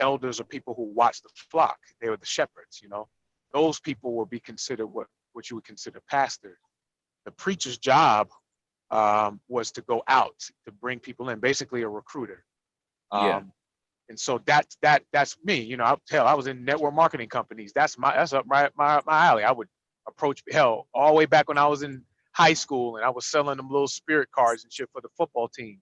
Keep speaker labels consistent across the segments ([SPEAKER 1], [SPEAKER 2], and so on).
[SPEAKER 1] elders or people who watch the flock. They were the shepherds, you know. Those people will be considered what you would consider pastor. The preacher's job was to go out to bring people in, basically a recruiter.
[SPEAKER 2] Yeah.
[SPEAKER 1] And so that's me. You know, I was in network marketing companies. That's up my alley. I would approach all the way back when I was in high school and I was selling them little spirit cards and shit for the football team.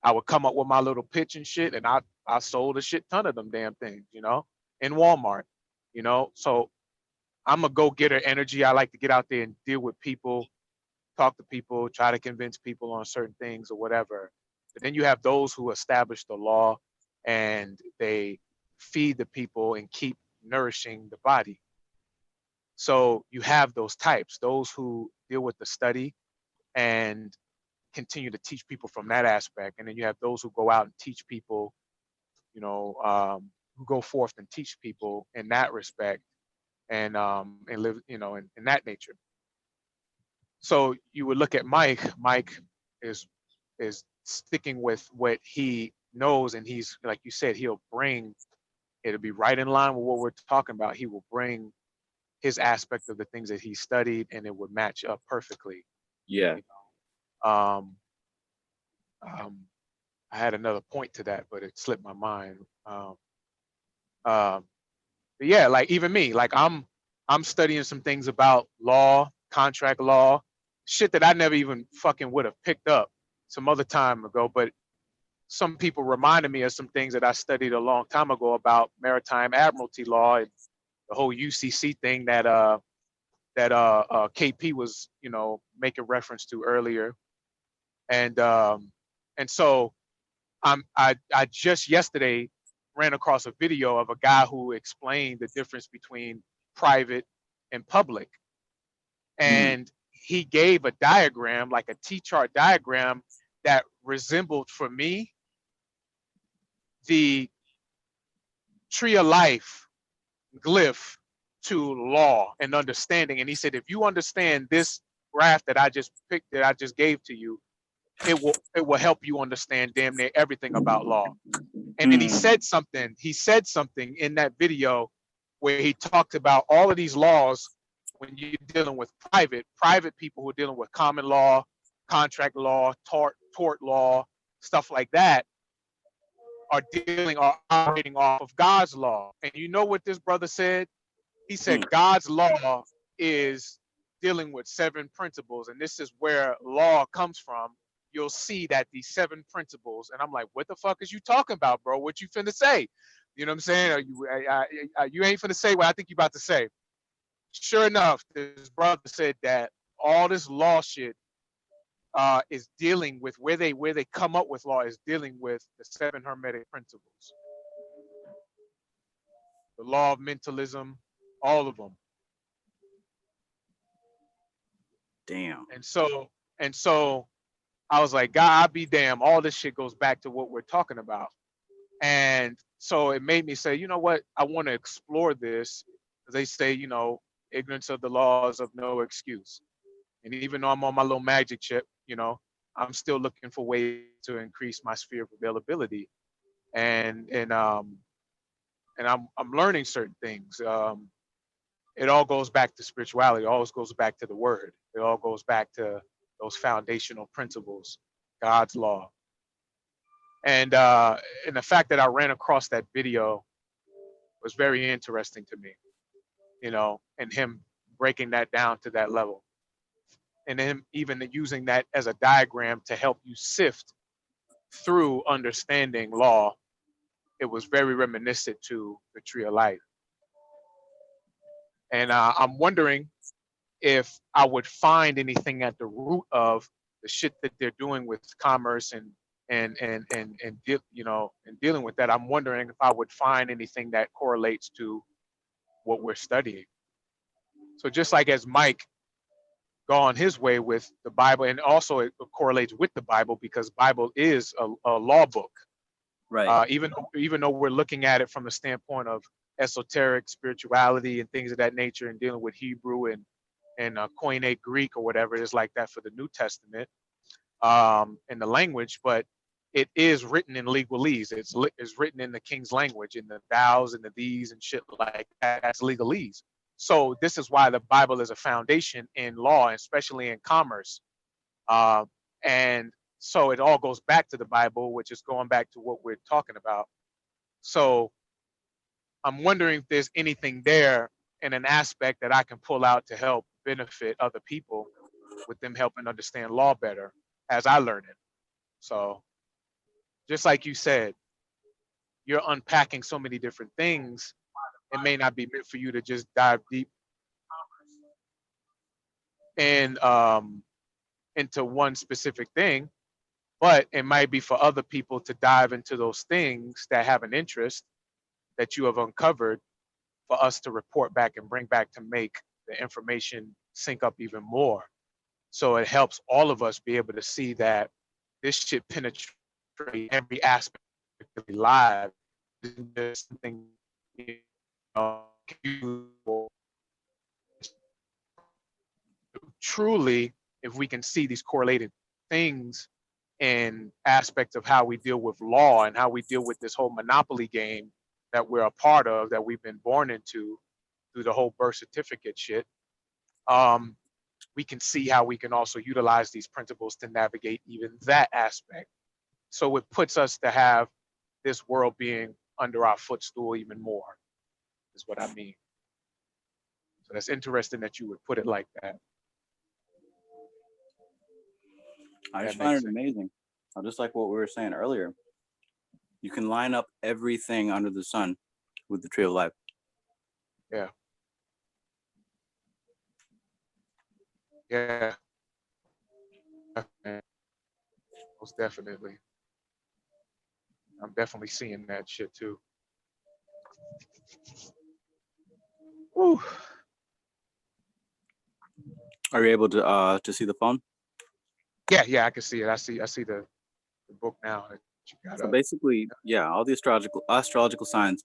[SPEAKER 1] I would come up with my little pitch and shit, and I sold a shit ton of them damn things, you know, in Walmart, you know. So I'm a go-getter energy. I like to get out there and deal with people, talk to people, try to convince people on certain things or whatever. But then you have those who establish the law and they feed the people and keep nourishing the body. So you have those types, those who deal with the study and continue to teach people from that aspect. And then you have those who go out and teach people, you know, who go forth and teach people in that respect and live, you know, in that nature. So you would look at Mike. Mike is sticking with what he knows, and he's, like you said, he'll bring, it'll be right in line with what we're talking about. He will bring his aspect of the things that he studied, and it would match up perfectly.
[SPEAKER 2] Yeah.
[SPEAKER 1] You know? I had another point to that, but it slipped my mind. But yeah, like even me, like I'm studying some things about law, contract law, shit that I never even fucking would have picked up some other time ago. But some people reminded me of some things that I studied a long time ago about maritime admiralty law and the whole UCC thing that KP was, you know, making reference to earlier. And so I just yesterday ran across a video of a guy who explained the difference between private and public. And he gave a diagram, like a T-chart diagram, that resembled for me the tree of life glyph to law and understanding. And he said, if you understand this graph that I just picked, that I just gave to you, it will help you understand damn near everything about law. And then he said something in that video where he talked about all of these laws. When you're dealing with private people who are dealing with common law, contract law, tort law, stuff like that, are operating off of God's law. And you know what this brother said? He said God's law is dealing with 7 principles, and this is where law comes from. You'll see that these 7 principles, and I'm like, what the fuck is you talking about, bro? What you finna say? You know what I'm saying? You ain't finna say what I think you about to say. Sure enough, this brother said that all this law shit is dealing with where they come up with law is dealing with the 7 hermetic principles, the law of mentalism, all of them.
[SPEAKER 2] Damn.
[SPEAKER 1] And so I was like, God, I be damn, all this shit goes back to what we're talking about. And so it made me say, you know what, I want to explore this. They say, you know, ignorance of the laws of no excuse. And even though I'm on my little magic chip, you know, I'm still looking for ways to increase my sphere of availability. And I'm learning certain things. It all goes back to spirituality. It always goes back to the word. It all goes back to those foundational principles, God's law. And the fact that I ran across that video was very interesting to me, you know, and him breaking that down to that level. And him even using that as a diagram to help you sift through understanding law. It was very reminiscent to the tree of life. And I'm wondering if I would find anything at the root of the shit that they're doing with commerce and you know, and dealing with that. I'm wondering if I would find anything that correlates to what we're studying. So just like as Mike gone his way with the Bible, and also it correlates with the Bible because Bible is a law book.
[SPEAKER 2] Right.
[SPEAKER 1] Even though we're looking at it from the standpoint of esoteric spirituality and things of that nature, and dealing with Hebrew and Koine Greek or whatever it is like that for the New Testament, in the language, but it is written in legalese. It's written in the king's language, in the thous and the these and shit like that. That's legalese. So this is why the Bible is a foundation in law, especially in commerce. And so it all goes back to the Bible, which is going back to what we're talking about. So I'm wondering if there's anything there in an aspect that I can pull out to help benefit other people with them helping understand law better as I learn it. So just like you said, you're unpacking so many different things. It may not be meant for you to just dive deep and into one specific thing, but it might be for other people to dive into those things that have an interest that you have uncovered for us to report back and bring back to make the information sync up even more. So it helps all of us be able to see that this shit penetrates every aspect of your life. There's something, you know, truly, if we can see these correlated things and aspects of how we deal with law and how we deal with this whole monopoly game that we're a part of, that we've been born into through the whole birth certificate shit, we can see how we can also utilize these principles to navigate even that aspect. So it puts us to have this world being under our footstool even more, is what I mean. So that's interesting that you would put it like that.
[SPEAKER 2] I just find it amazing. Just like what we were saying earlier, you can line up everything under the sun with the tree of life.
[SPEAKER 1] Yeah. Yeah. Most definitely. I'm definitely seeing that shit too. Woo.
[SPEAKER 2] Are you able to see the phone?
[SPEAKER 1] Yeah, I can see it. I see the book now.
[SPEAKER 2] So basically, yeah, all the astrological signs,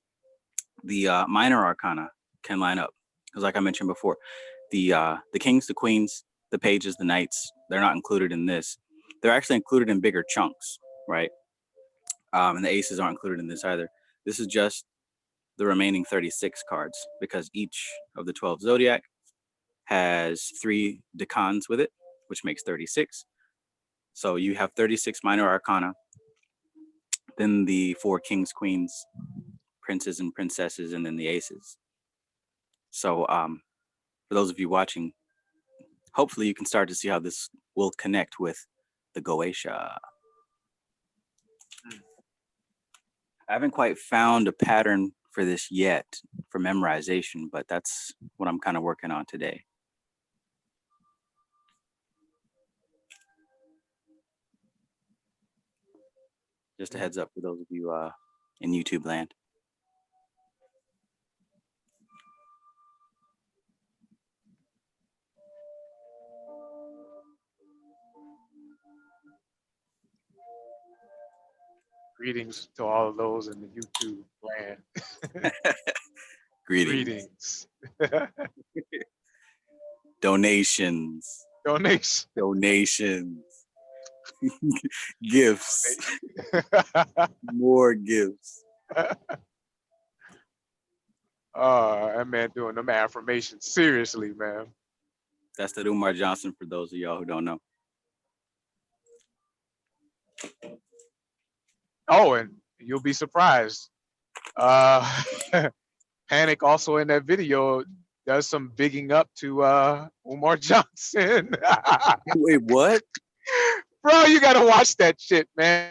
[SPEAKER 2] the minor arcana can line up. Because like I mentioned before, the kings, the queens, the pages, the knights, they're not included in this. They're actually included in bigger chunks, right? And the aces aren't included in this either. This is just the remaining 36 cards, because each of the 12 zodiac has 3 decans with it, which makes 36. So you have 36 minor arcana, then the 4 kings, queens, princes and princesses, and then the aces. So for those of you watching, hopefully you can start to see how this will connect with the Goetia. I haven't quite found a pattern for this yet for memorization, but that's what I'm kind of working on today. Just a heads up for those of you in YouTube land.
[SPEAKER 1] Greetings to all of those in the YouTube land.
[SPEAKER 2] Greetings.
[SPEAKER 1] Donations.
[SPEAKER 2] Donations. Gifts. More gifts.
[SPEAKER 1] Oh, that man doing them affirmations seriously, man.
[SPEAKER 2] That's the Umar Johnson for those of y'all who don't know.
[SPEAKER 1] Oh, and you'll be surprised. Panic also in that video does some bigging up to Umar Johnson.
[SPEAKER 2] Wait, what?
[SPEAKER 1] Bro, you gotta watch that shit, man.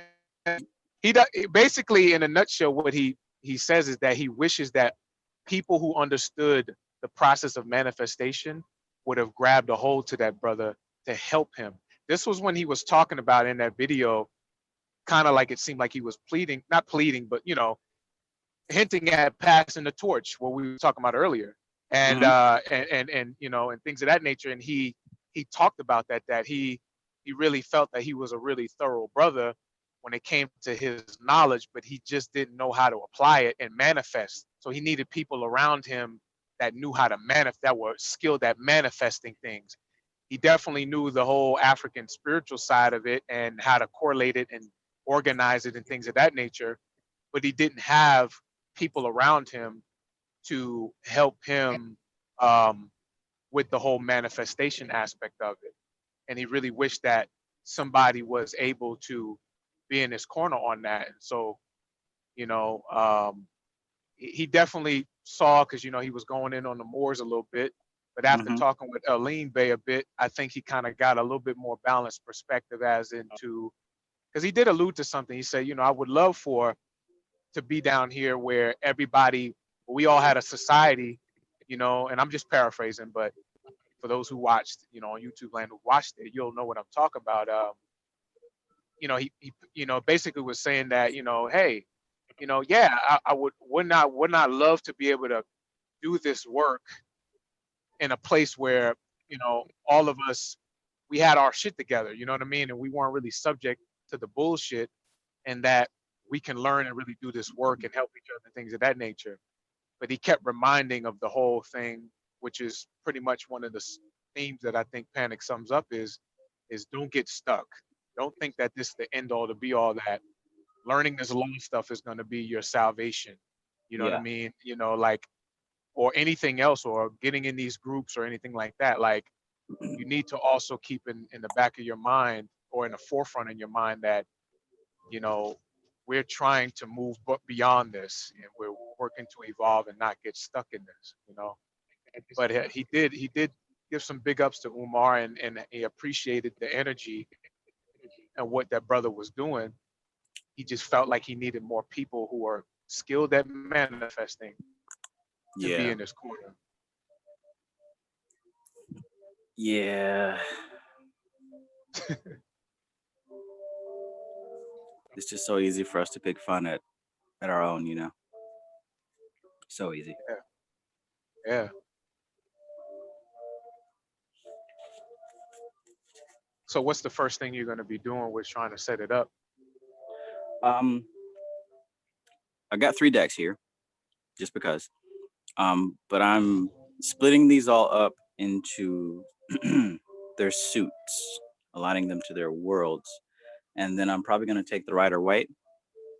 [SPEAKER 1] He does, basically, in a nutshell, what he says is that he wishes that people who understood the process of manifestation would have grabbed a hold to that brother to help him. This was when he was talking about in that video, kind of like it seemed like he was pleading, not pleading, but, you know, hinting at passing the torch, what we were talking about earlier, and and you know, and things of that nature. And he talked about that he really felt that he was a really thorough brother when it came to his knowledge, but he just didn't know how to apply it and manifest. So he needed people around him that knew how to manifest, that were skilled at manifesting things. He definitely knew the whole African spiritual side of it and how to correlate it and organize it and things of that nature, but he didn't have people around him to help him um, with the whole manifestation aspect of it. And he really wished that somebody was able to be in his corner on that. And so, you know, he definitely saw, because he was going in on the Moors a little bit, but after
[SPEAKER 2] Hmm.
[SPEAKER 1] talking with Aline Bay a bit, I think he kind of got a little bit more balanced perspective, as into, because he did allude to something. He said, I would love for to be down here where everybody, we all had a society, and I'm just paraphrasing, but for those who watched, on YouTube land who watched it, you'll know what I'm talking about. He basically was saying that, hey, yeah, I would not love to be able to do this work in a place where, all of us, we had our shit together, you know what I mean? And we weren't really subject to the bullshit, and that we can learn and really do this work and help each other, things of that nature. But he kept reminding of the whole thing, which is pretty much one of the themes that I think Panic sums up, is don't get stuck. Don't think that this is the end all to be all, that learning this law stuff is going to be your salvation. You know what I
[SPEAKER 2] Yeah.
[SPEAKER 1] mean? Like, or anything else, or getting in these groups or anything like that. Like, you need to also keep in the back of your mind, or in the forefront in your mind, that, you know, we're trying to move beyond this, and we're working to evolve and not get stuck in this. But he did give some big ups to Umar, and he appreciated the energy and what that brother was doing. He just felt like he needed more people who are skilled at manifesting to be
[SPEAKER 2] Yeah.
[SPEAKER 1] in his corner.
[SPEAKER 2] Yeah. It's just so easy for us to pick fun at our own, So easy.
[SPEAKER 1] Yeah, yeah. So what's the first thing you're going to be doing with trying to set it up?
[SPEAKER 2] Um, I got 3 decks here, just because. But I'm splitting these all up into their suits, aligning them to their worlds, and then I'm probably going to take the Rider White,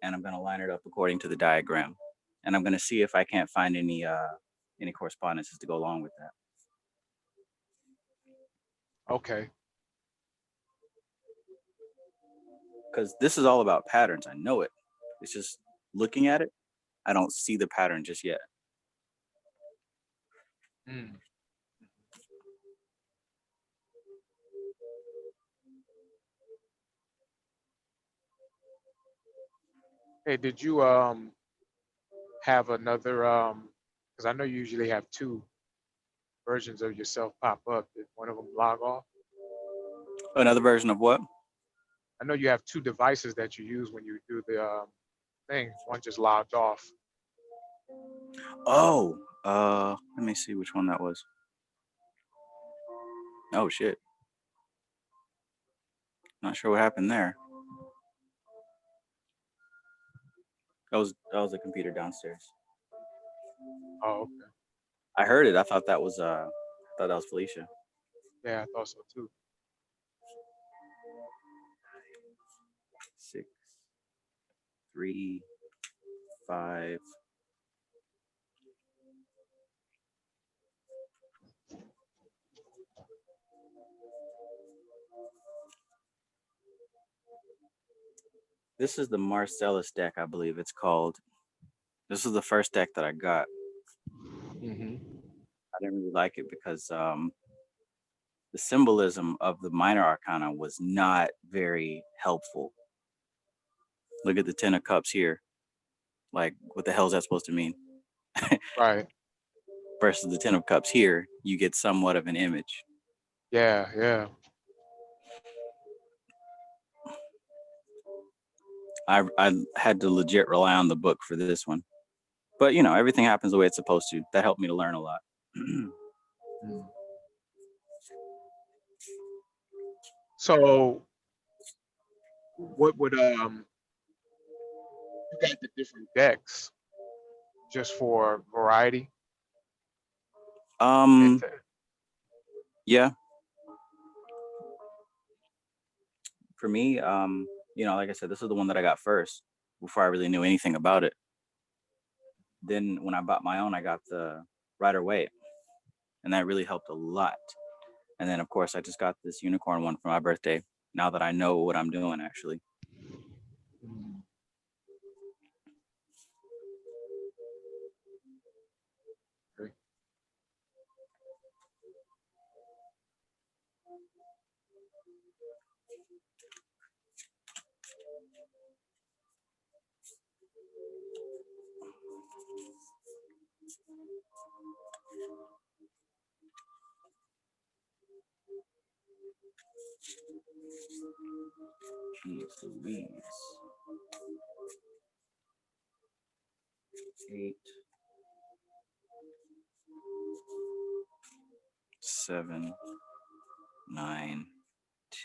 [SPEAKER 2] and I'm going to line it up according to the diagram, and I'm going to see if I can't find any correspondences to go along with that.
[SPEAKER 1] Okay.
[SPEAKER 2] Because this is all about patterns. I know it. It's just looking at it, I don't see the pattern just yet.
[SPEAKER 1] Mm. Hey, did you have another, because I know you usually have two versions of yourself pop up. Did one of them log off?
[SPEAKER 2] Another version of what?
[SPEAKER 1] I know you have two devices that you use when you do the thing. One just logged off.
[SPEAKER 2] Oh, let me see which one that was. Oh shit. Not sure what happened there. That was a computer downstairs.
[SPEAKER 1] Oh, okay.
[SPEAKER 2] I heard it. I thought that was Felicia.
[SPEAKER 1] Yeah, I thought so too.
[SPEAKER 2] 6, 3, 5. This is the Marcellus deck, I believe it's called. This is the first deck that I got.
[SPEAKER 1] Mm-hmm.
[SPEAKER 2] I didn't really like it because the symbolism of the minor arcana was not very helpful. Look at the Ten of Cups here. Like, what the hell is that supposed to mean?
[SPEAKER 1] Right.
[SPEAKER 2] Versus the Ten of Cups here, you get somewhat of an image.
[SPEAKER 1] Yeah, yeah.
[SPEAKER 2] I had to legit rely on the book for this one. But, everything happens the way it's supposed to. That helped me to learn a lot.
[SPEAKER 1] Mm. So what would you got the different decks just for variety? And
[SPEAKER 2] Yeah. For me, you know, like I said, this is the one that I got first before I really knew anything about it. Then when I bought my own, I got the Rider Waite, and that really helped a lot. And then of course I just got this unicorn one for my birthday. Now that I know what I'm doing, actually.
[SPEAKER 1] Mm. Okay.
[SPEAKER 2] Jeez Louise. 8, 7, 9,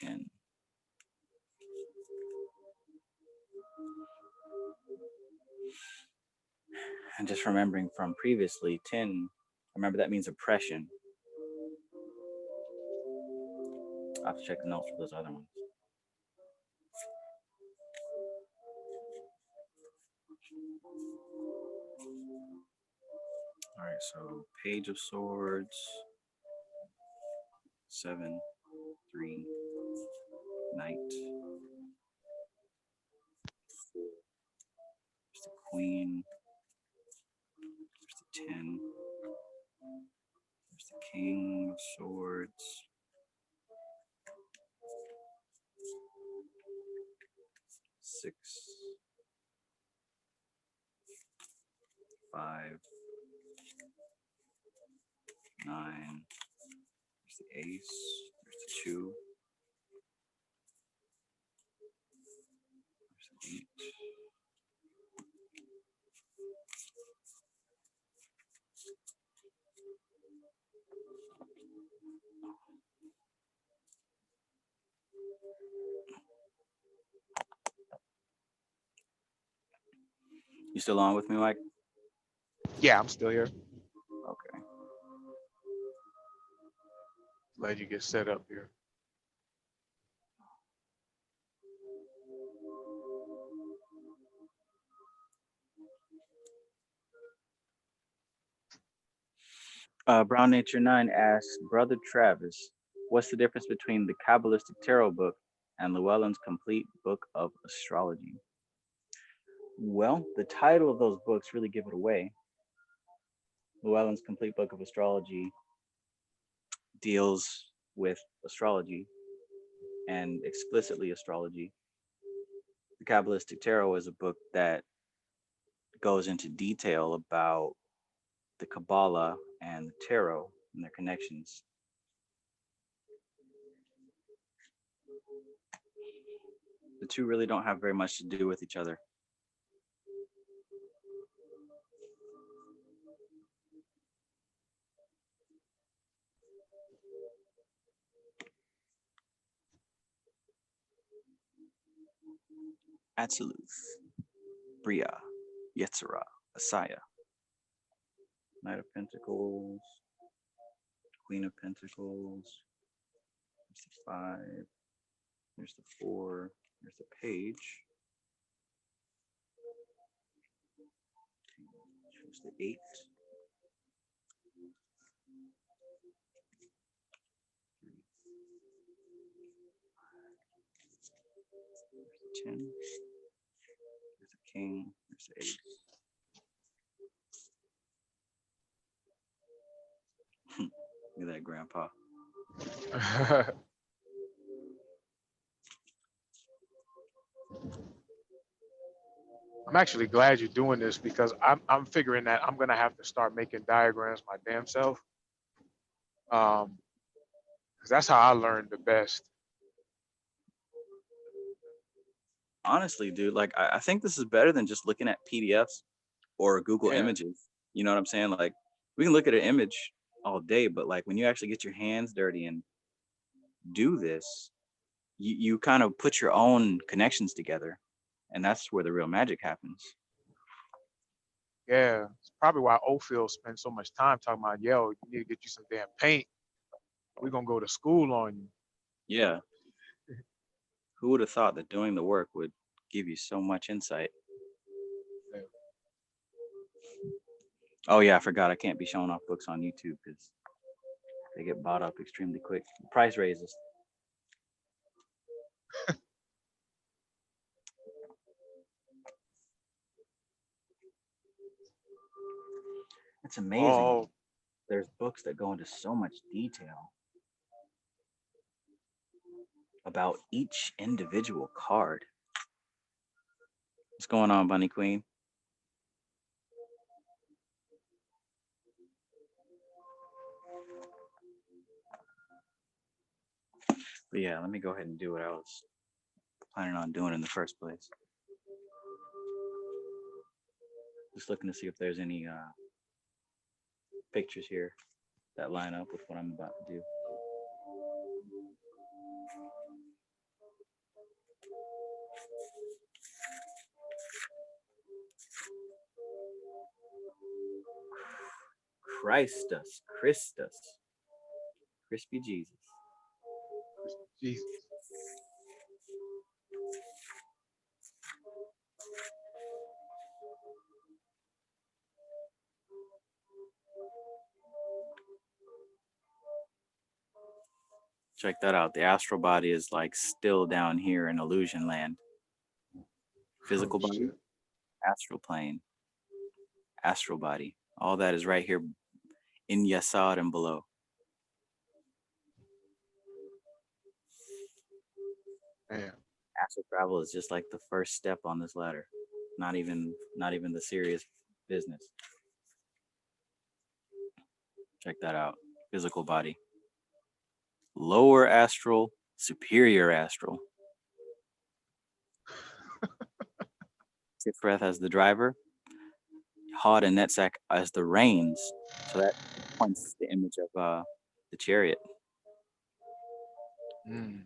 [SPEAKER 2] 10. And just remembering from previously, 10, remember that means oppression. I'll have to check the notes for those other ones. All right, so Page of Swords, 7, 3, Knight, 4. There's the Queen. There's the 10. There's the King of Swords. 6, 5, 9. There's the Ace. There's the 2. There's the 8. You still on with me, Mike?
[SPEAKER 1] Yeah, I'm still here.
[SPEAKER 2] Okay.
[SPEAKER 1] Glad you get set up here.
[SPEAKER 2] Brown Nature 9 asks, Brother Travis, what's the difference between the Kabbalistic Tarot book and Llewellyn's complete book of astrology? Well, the title of those books really give it away. Llewellyn's complete book of astrology deals with astrology and explicitly astrology. The Kabbalistic Tarot is a book that goes into detail about the Kabbalah and the tarot and their connections. The two really don't have very much to do with each other. Atziluth, Bria, Yetzirah, Asaya, Knight of Pentacles, Queen of Pentacles, there's the 5, there's the 4, there's the Page, there's the 8, there's the 10, there's the King, there's the Ace. Look at that, Grandpa.
[SPEAKER 1] I'm actually glad you're doing this because I'm figuring that I'm gonna have to start making diagrams my damn self. Because that's how I learned the best.
[SPEAKER 2] Honestly, dude, like I think this is better than just looking at PDFs or Google
[SPEAKER 1] Yeah.
[SPEAKER 2] Images. You know what I'm saying? Like we can look at an image all day, but like when you actually get your hands dirty and do this, you kind of put your own connections together, and that's where the real magic happens.
[SPEAKER 1] Yeah. It's probably why Ophil spends so much time talking about, yo, you need to get you some damn paint. We're gonna go to school on you.
[SPEAKER 2] Yeah. Who would have thought that doing the work would give you so much insight?
[SPEAKER 1] Yeah.
[SPEAKER 2] Oh yeah, I forgot I can't be showing off books on YouTube because they get bought up extremely quick. Price raises. It's amazing.
[SPEAKER 1] Oh,
[SPEAKER 2] There's books that go into so much detail about each individual card. What's going on, Bunny Queen? But yeah, let me go ahead and do what I was planning on doing in the first place. Just looking to see if there's any pictures here that line up with what I'm about to do. Christus, crispy Jesus.
[SPEAKER 1] Jesus.
[SPEAKER 2] Check that out. The astral body is like still down here in illusion land. Physical
[SPEAKER 1] Oh,
[SPEAKER 2] body,
[SPEAKER 1] shit.
[SPEAKER 2] astral plane, astral body. All that is right here in Yasad and below.
[SPEAKER 1] Man.
[SPEAKER 2] Astral travel is just like the first step on this ladder. Not even the serious business. Check that out. Physical body. Lower astral, superior astral. Tifreth as the driver, Hod and Netzach as the reins. So that points the image of the chariot.
[SPEAKER 1] Mm.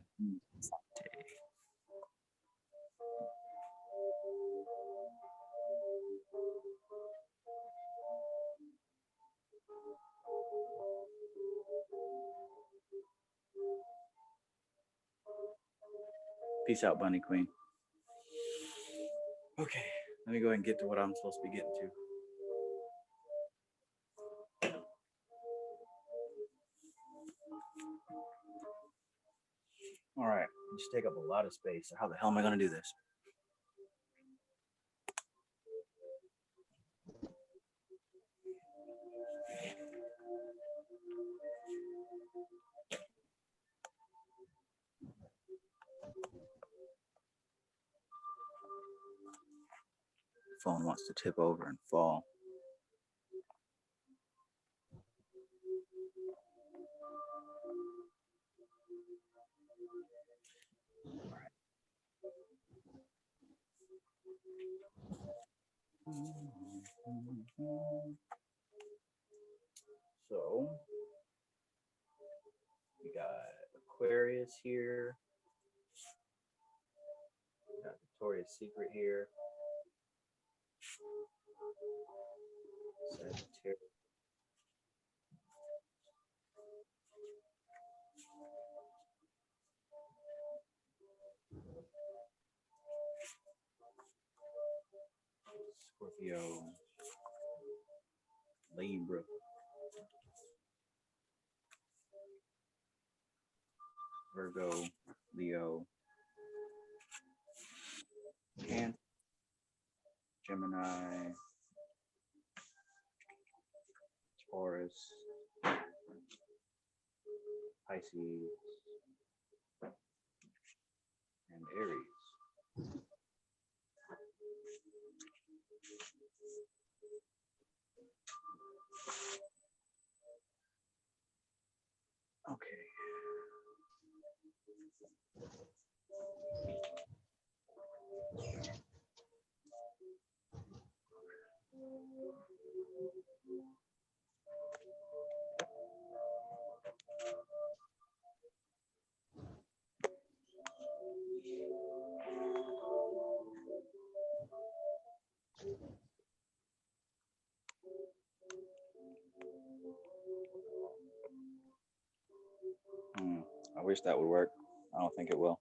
[SPEAKER 2] Peace out, Bunny Queen. Okay, let me go ahead and get to what I'm supposed to be getting to. All right, just take up a lot of space. So how the hell am I going to do this? Phone wants to tip over and fall. So we got Aquarius here. We got Victoria's Secret here. Sagittarius. Scorpio, Libra, Virgo, Leo, Cancer, Gemini, Taurus, Pisces, and Aries. Okay. I wish that would work. I don't think it will.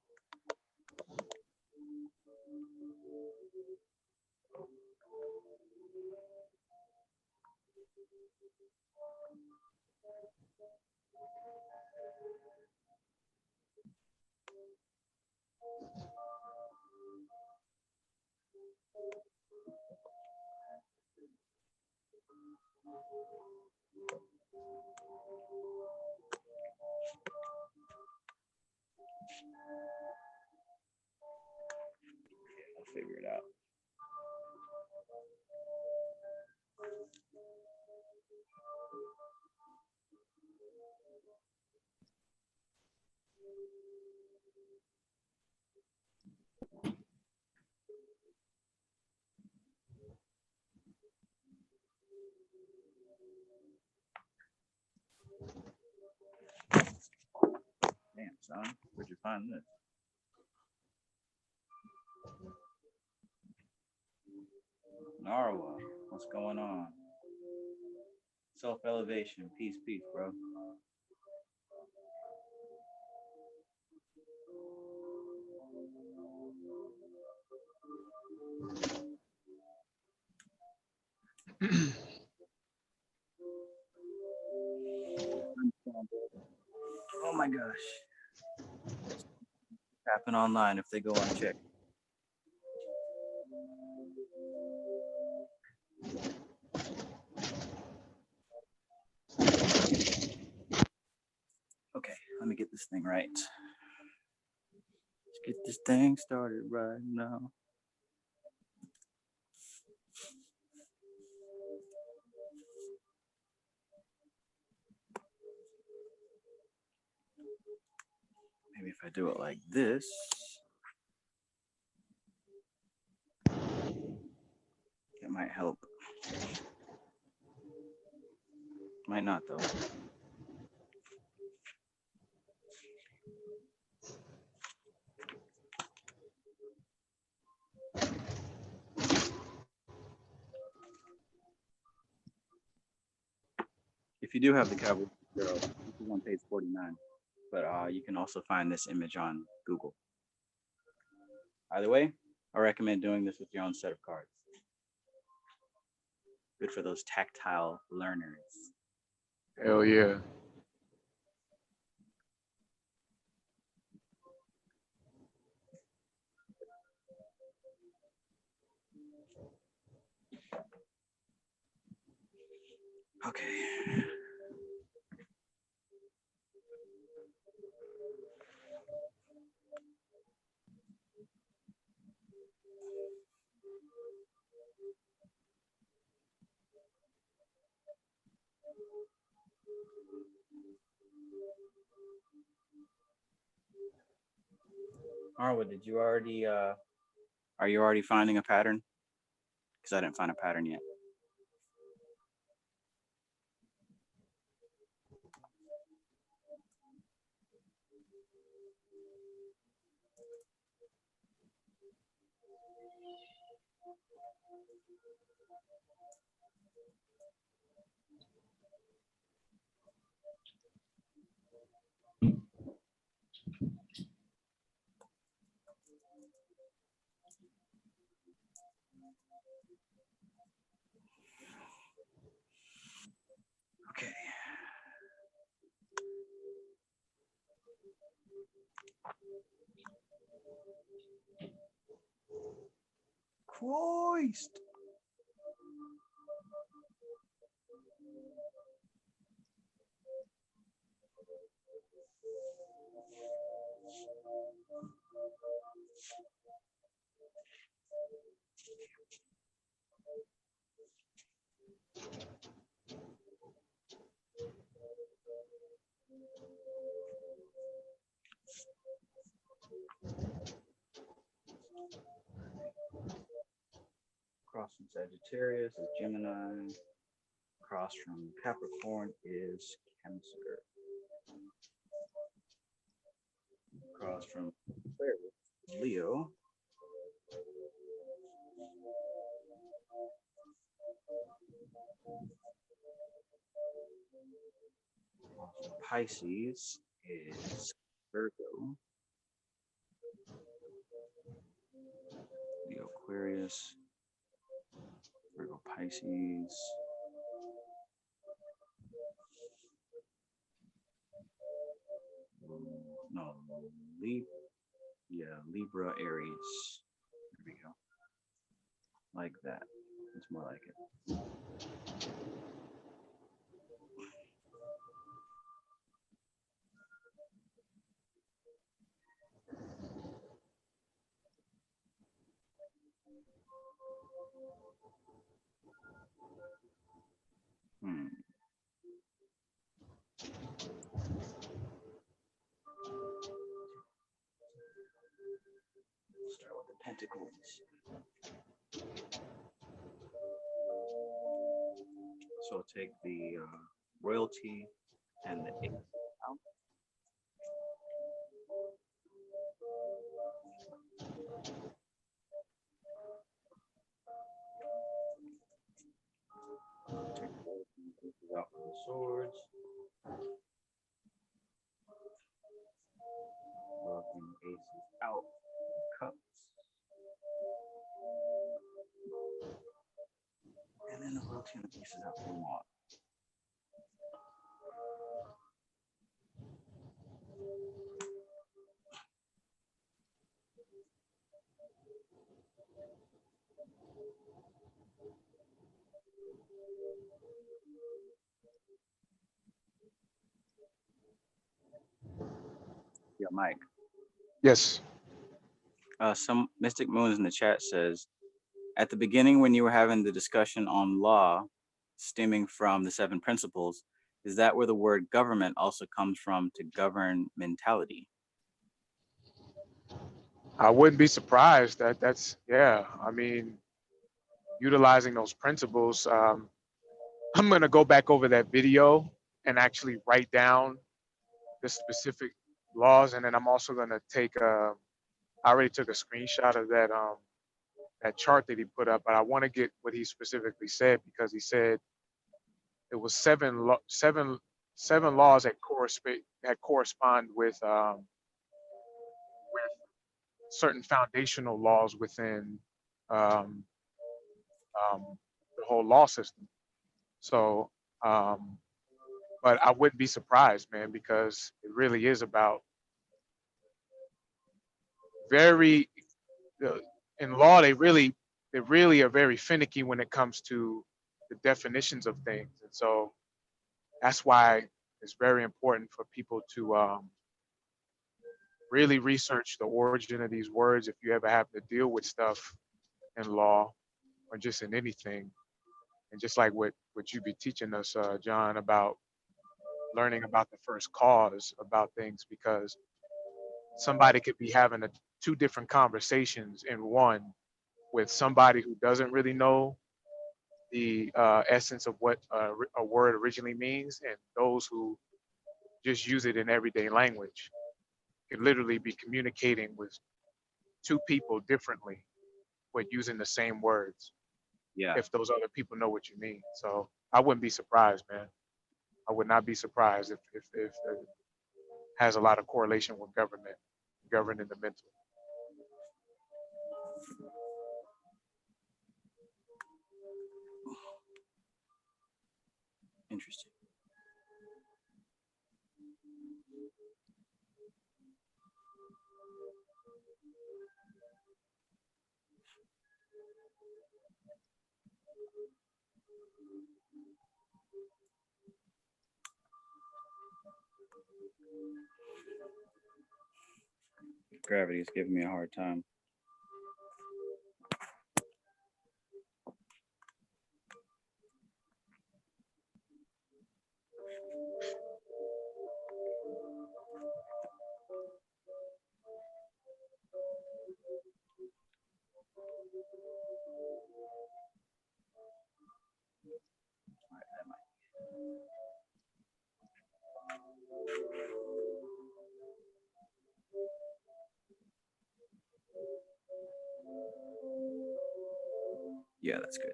[SPEAKER 2] I'll figure it out. Damn, son, where'd you find this? Narwa, what's going on? Self-elevation, peace, bro. Oh my gosh. Happen online if they go unchecked. Okay, let me get this thing right. Let's get this thing started right now. Maybe if I do it like this. It might help. Might not though. If you do have the Cowboy Zero, this is on page 49, but you can also find this image on Google. Either way, I recommend doing this with your own set of cards. Good for those tactile learners.
[SPEAKER 1] Hell yeah.
[SPEAKER 2] Okay. Arwa, did you already are you already finding a pattern? Because I didn't find a pattern yet. Okay. Christ. Across from Sagittarius is Gemini. Across from Capricorn is Cancer. Across from Aquarius is Leo. Across from Pisces is Virgo. Leo, Aquarius, Virgo, Pisces. No, Libra, Aries. There we go. Like that. It's more like it. Start with the Pentacles. So I'll take the royalty and the Ace out. Take both pieces out for the swords. Welcome aces out. Cups. And then the royalty and the pieces out for the wand. Yeah, Mike.
[SPEAKER 1] Yes.
[SPEAKER 2] Some Mystic Moons in the chat says, at the beginning when you were having the discussion on law stemming from the 7 principles, is that where the word government also comes from, to govern mentality?
[SPEAKER 1] I wouldn't be surprised that's, yeah. I mean, utilizing those principles. I'm going to go back over that video and actually write down the specific laws. And then I'm also going to take I already took a screenshot of that chart that he put up, but I want to get what he specifically said, because he said it was seven laws that correspond with certain foundational laws within um, the whole law system. So, but I wouldn't be surprised, man, because it really is about very in law. They really are very finicky when it comes to the definitions of things, and so that's why it's very important for people to really research the origin of these words if you ever have to deal with stuff in law or just in anything. And just like what you be teaching us, John, about learning about the first cause about things, because somebody could be having two different conversations in one with somebody who doesn't really know the essence of what a word originally means, and those who just use it in everyday language could literally be communicating with two people differently but using the same words,
[SPEAKER 2] Yeah.
[SPEAKER 1] if those other people know what you mean. So I wouldn't be surprised, man. I would not be surprised if it has a lot of correlation with governing the mental.
[SPEAKER 2] Interesting. Gravity is giving me a hard time. Yeah, that's good.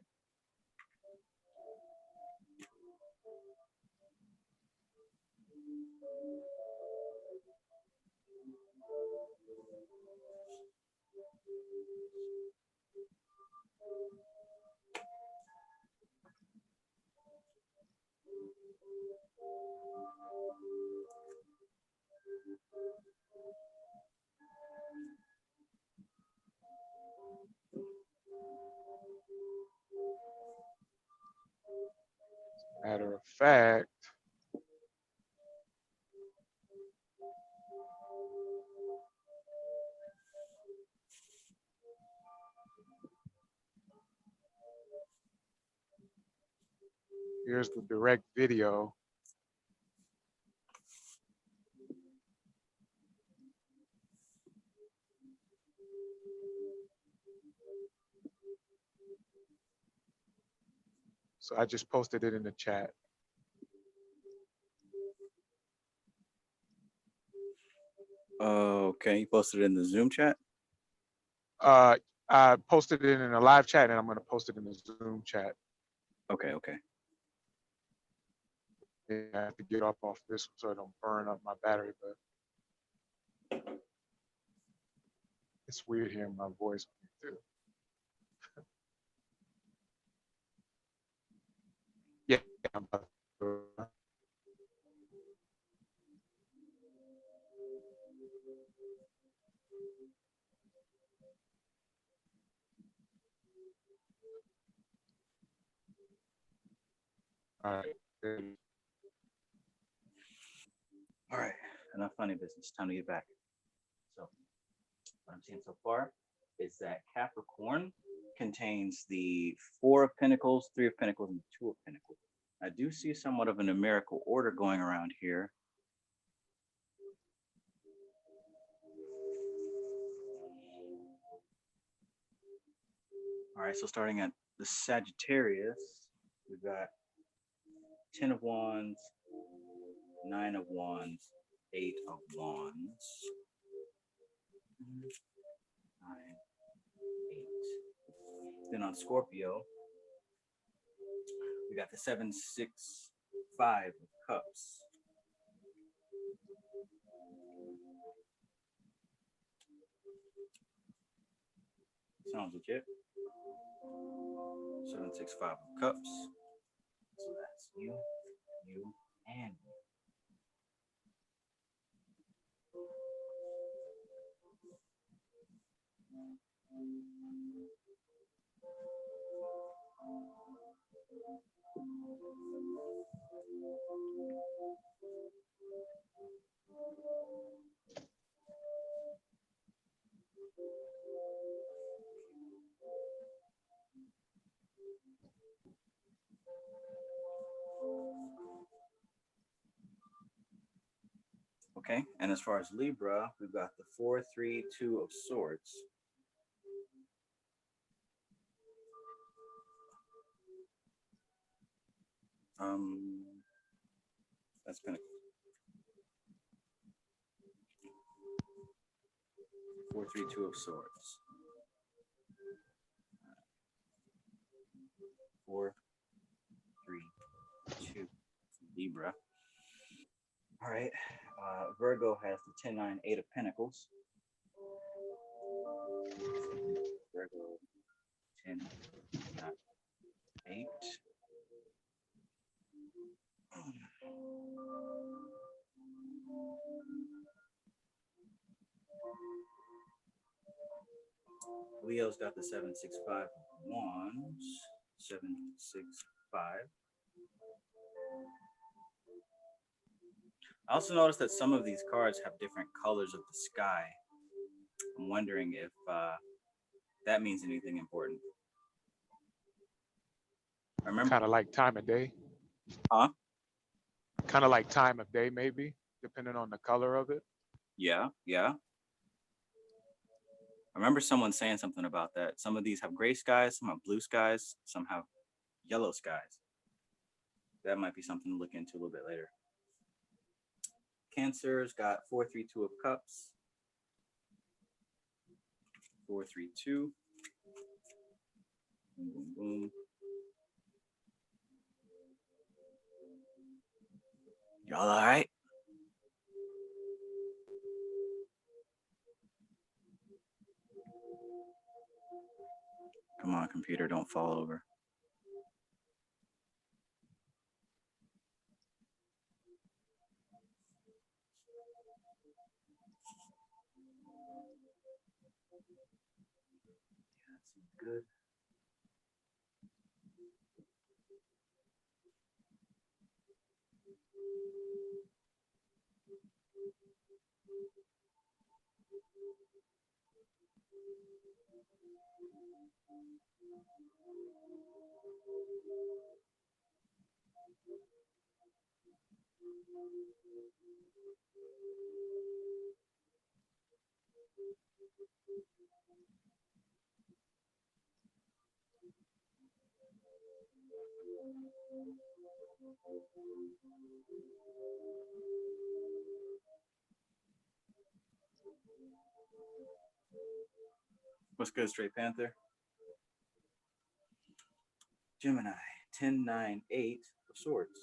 [SPEAKER 1] Matter of fact, here's the direct video. So I just posted it in the chat.
[SPEAKER 2] Okay, you posted it in the Zoom chat?
[SPEAKER 1] I posted it in a live chat, and I'm going to post it in the Zoom chat.
[SPEAKER 2] Okay, okay.
[SPEAKER 1] Yeah, I have to get off this so I don't burn up my battery, but it's weird hearing my voice too. Yeah, I'm about to, all right.
[SPEAKER 2] All right, enough funny business. Time to get back. So, what I'm seeing so far is that Capricorn contains the Four of Pentacles, Three of Pentacles, and Two of Pentacles. I do see somewhat of a numerical order going around here. All right, so starting at the Sagittarius, we've got 10 of Wands, 9 of Wands, 8 of Wands, 9, 8. Then on Scorpio, we got the 7, 6, 5 of Cups. Sounds legit. 7, 6, 5 of Cups. So that's you, and you. Okay, and as far as Libra, we've got the 4, 3, 2 of Swords. That's gonna 4, 3, 2 of Swords. 4, 3, 2. Libra. All right. Virgo has the 10, 9, 8 of Pentacles. Virgo 10, 9, 8. Leo's got the 7, 6, 5 of Wands. 7, 6, 5. I also noticed that some of these cards have different colors of the sky. I'm wondering if that means anything important. I remember
[SPEAKER 1] Kind of like time of day.
[SPEAKER 2] Huh?
[SPEAKER 1] Kind of like time of day, maybe, depending on the color of it.
[SPEAKER 2] Yeah. I remember someone saying something about that. Some of these have gray skies, some have blue skies, some have yellow skies. That might be something to look into a little bit later. Cancer's got 4, 3, 2 of Cups. 4, 3, 2. Boom, boom, boom. Y'all all right? Come on, computer, don't fall over. Good. What's good, Straight Panther? Gemini, 10, 9, 8 of Swords.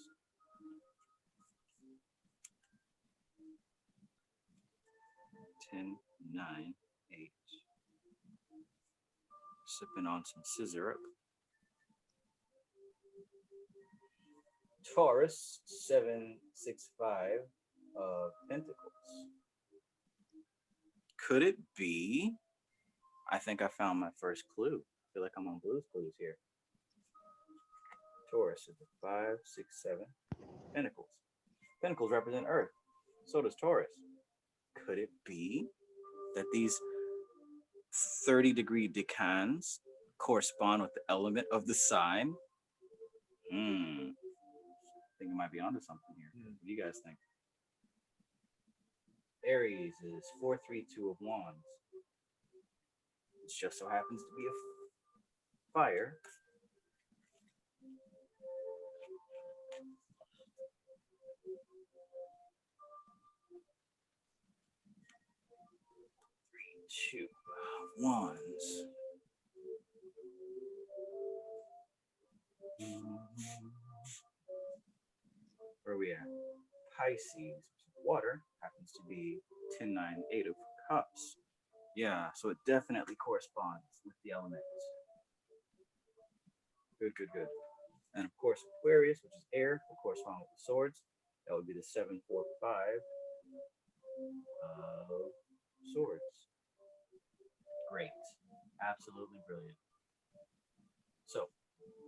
[SPEAKER 2] 10, 9, 8. Sipping on some scissor. Taurus, 7, 6, 5 of Pentacles. Could it be? I think I found my first clue. I feel like I'm on Blue's Clues here. Taurus is the 5, 6, 7 Pentacles. Pentacles represent Earth. So does Taurus. Could it be that these 30-degree decans correspond with the element of the sign? I think I might be onto something here. What do you guys think? Aries is 4, 3, 2 of Wands. It just so happens to be a fire. Two of Wands. Where are we at? Pisces, water, happens to be 10, 9, 8 of Cups. Yeah, so it definitely corresponds with the elements. Good, good, good. And of course, Aquarius, which is air, will correspond with the swords. That would be the 7, 4, 5 of Swords. Great. Absolutely brilliant. So,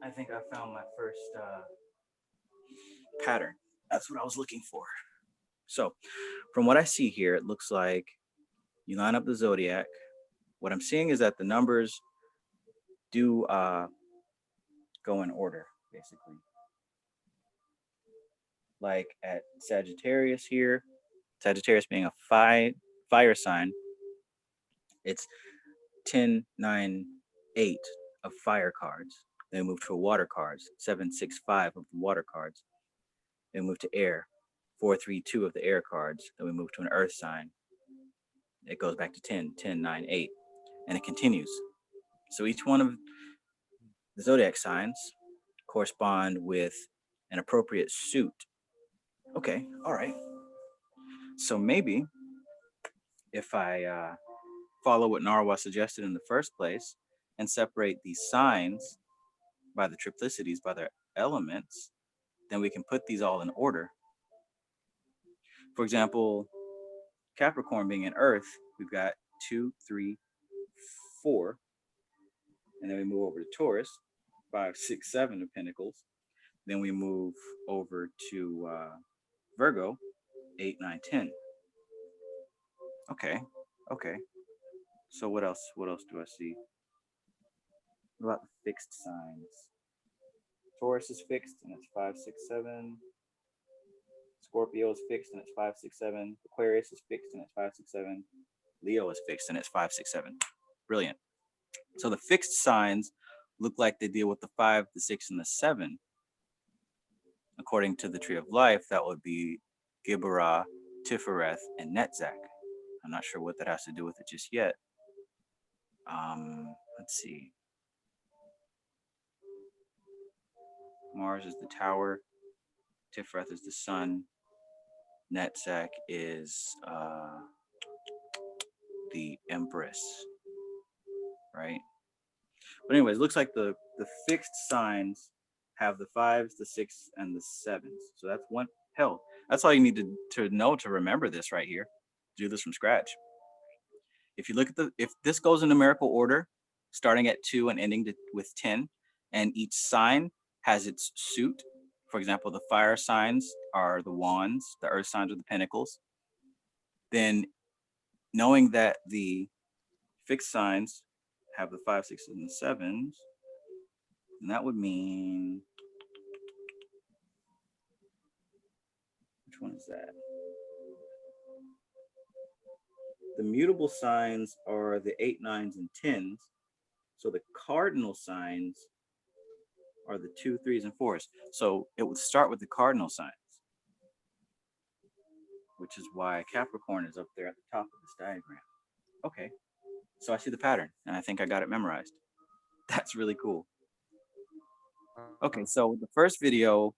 [SPEAKER 2] I think I found my first pattern. That's what I was looking for. So, from what I see here, it looks like you line up the zodiac. What I'm seeing is that the numbers do go in order, basically. Like at Sagittarius here, Sagittarius being a fire sign, it's 10, 9, 8 of fire cards. Then we move to water cards, 7, 6, 5 of the water cards. Then we move to air, 4, 3, 2 of the air cards. Then we move to an earth sign. It goes back to 10, 10, 9, 8, and it continues. So each one of the zodiac signs correspond with an appropriate suit. Okay, all right. So maybe if I follow what Narwa suggested in the first place and separate these signs by the triplicities, by their elements, then we can put these all in order. For example, Capricorn being in Earth, we've got 2, 3, 4, and then we move over to Taurus, 5, 6, 7 of Pentacles. Then we move over to Virgo, 8, 9, 10. Okay. So what else? What else do I see? What about the fixed signs? Taurus is fixed and it's 5, 6, 7. Scorpio is fixed and it's 5, 6, 7. Aquarius is fixed and it's 5, 6, 7. Leo is fixed and it's 5, 6, 7. Brilliant. So the fixed signs look like they deal with the 5, the 6, and the 7. According to the Tree of Life, that would be Gibberah, Tifereth, and Netzach. I'm not sure what that has to do with it just yet. Let's see. Mars is the tower. Tifereth is the sun. Netzach is the Empress, right? But anyways, it looks like the fixed signs have the 5s, the 6s, and the 7s. So that's one. Hell, that's all you need to know to remember this right here. Do this from scratch. If you look at if this goes in numerical order, starting at 2 and ending with 10, and each sign has its suit. For example, the fire signs are the wands, the earth signs are the pentacles. Then knowing that the fixed signs have the 5, 6, and the 7s, and that would mean, which one is that? The mutable signs are the 8, 9s, and 10s. So the cardinal signs are the 2, 3s, and 4s. So it would start with the cardinal signs, which is why Capricorn is up there at the top of this diagram. Okay, so I see the pattern, and I think I got it memorized. That's really cool. Okay, so the first video,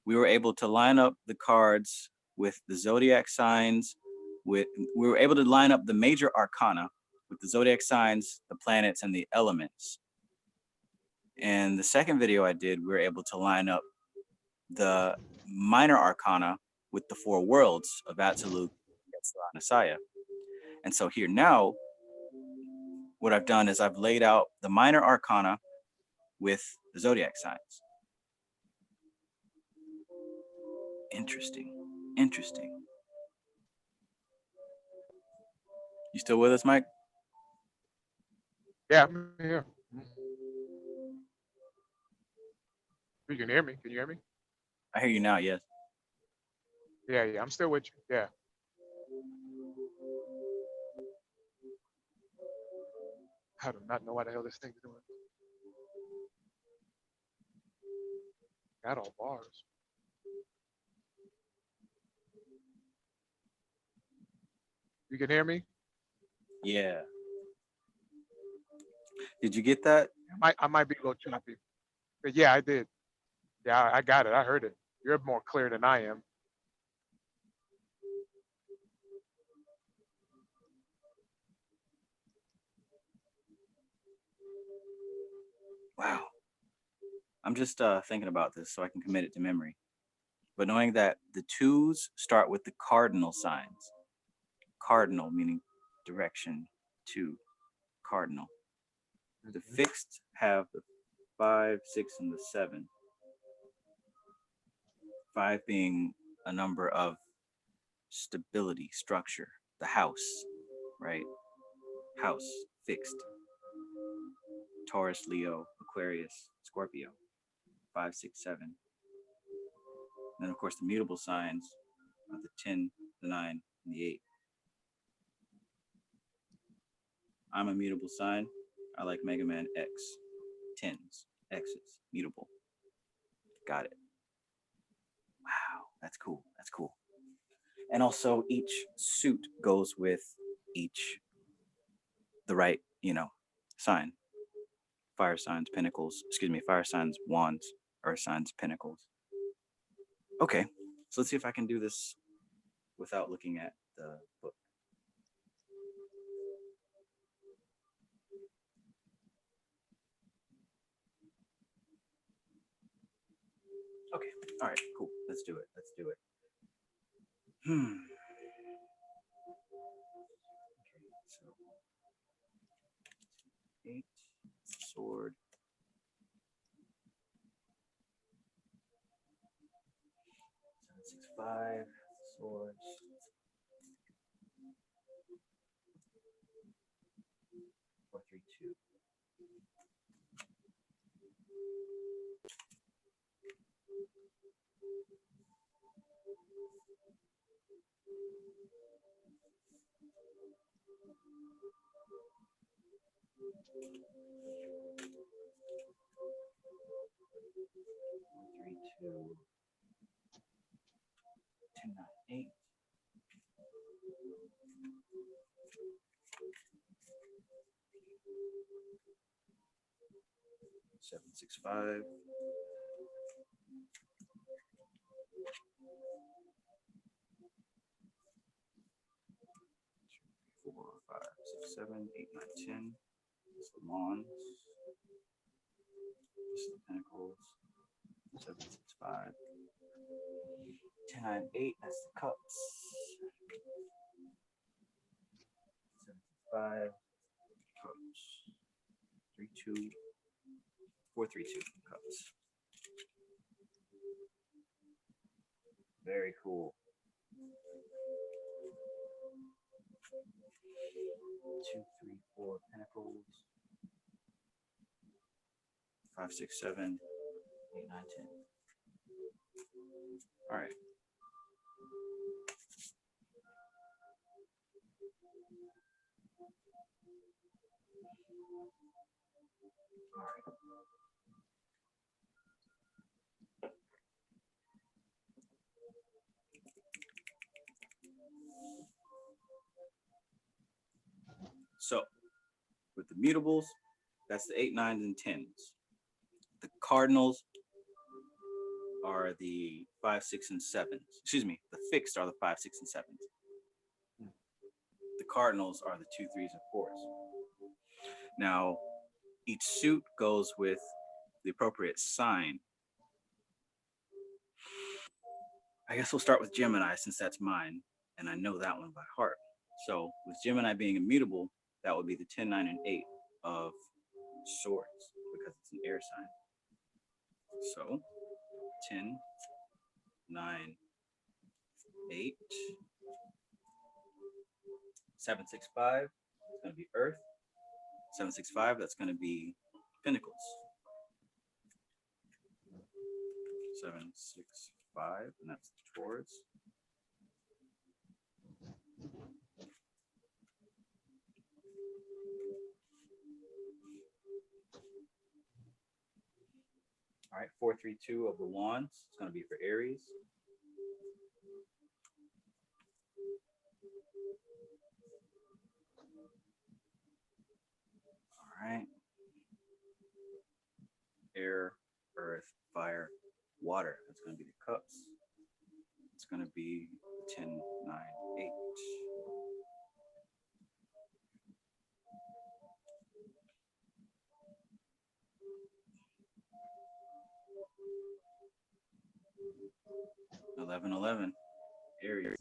[SPEAKER 2] we were able to line up the cards with the zodiac signs. We were able to line up the major arcana with the zodiac signs, the planets, and the elements. And the second video I did, we were able to line up the minor arcana with the 4 worlds of Absolute, Messiah. And so here now, what I've done is I've laid out the minor arcana with the zodiac signs. Interesting. Interesting. You still with us, Mike?
[SPEAKER 1] Yeah, I'm here. You can hear me. Can you hear me?
[SPEAKER 2] I hear you now, yes.
[SPEAKER 1] Yeah, yeah. I'm still with you. Yeah. I do not know why the hell this thing's doing. Got all bars. You can hear me?
[SPEAKER 2] Yeah. Did you get that?
[SPEAKER 1] I might be a little choppy. But yeah, I did. Yeah, I got it. I heard it. You're more clear than I am.
[SPEAKER 2] Wow. I'm just thinking about this so I can commit it to memory. But knowing that the 2s start with the cardinal signs. Cardinal meaning direction, 2, cardinal. The fixed have the 5, 6, and the 7. 5 being a number of stability, structure, the house, right? House, fixed. Taurus, Leo, Aquarius, Scorpio, 5, 6, 7. And then, of course, the mutable signs are the 10, the 9, and the 8. I'm a mutable sign. I like Mega Man X. 10s, X's, mutable. Got it. Wow, that's cool. That's cool. And also, each suit goes with the right, sign. Fire signs, pentacles, fire signs, wands, earth signs, pentacles. Okay, so let's see if I can do this without looking at the book. Okay, all right, cool. Let's do it. Let's do it. Okay, so 8, sword. 7, 6, 5, swords. 4, 3, 2. Three, two, 10, 9, 8. 7, 6, 5. 4, 5, 6, 7, 8, 9, 10. This is the wands. This is the pentacles. 765. 1098, that's the cups. 765 cups. 32 432 cups. Very cool. 2, 3, 4 pentacles. 5, 6, 7, 8, 9, 10. All right. All right. So with the mutables, that's the 8, 9s, and 10s. The cardinals are the 5, 6, and 7s. Excuse me, the fixed are the 5, 6, and 7s. The cardinals are the 2, 3s, and 4s. Now, each suit goes with the appropriate sign. I guess we'll start with Gemini since that's mine, and I know that one by heart. So with Gemini being immutable, that would be the 10, 9, and 8 of swords because it's an air sign. So 10, 9, 8, 7, 6, 5, it's going to be Earth. 7, 6, 5, that's going to be Pentacles. 7, 6, 5, and that's Taurus. All right, 4, 3, 2 of the Wands. It's going to be for Aries. All right. Air, Earth, Fire, Water. That's going to be the Cups. It's going to be 10, 9, 8. Eleven, 11. Aries.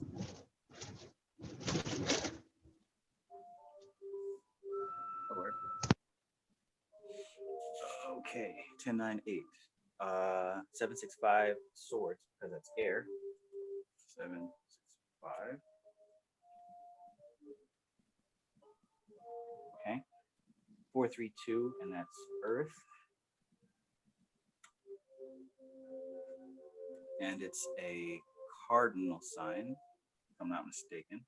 [SPEAKER 2] Okay, 10, 9, 8. 7, 6, 5 swords because that's air. 7, 6, 5. Okay. 4, 3, 2, and that's Earth. And it's a cardinal sign, if I'm not mistaken.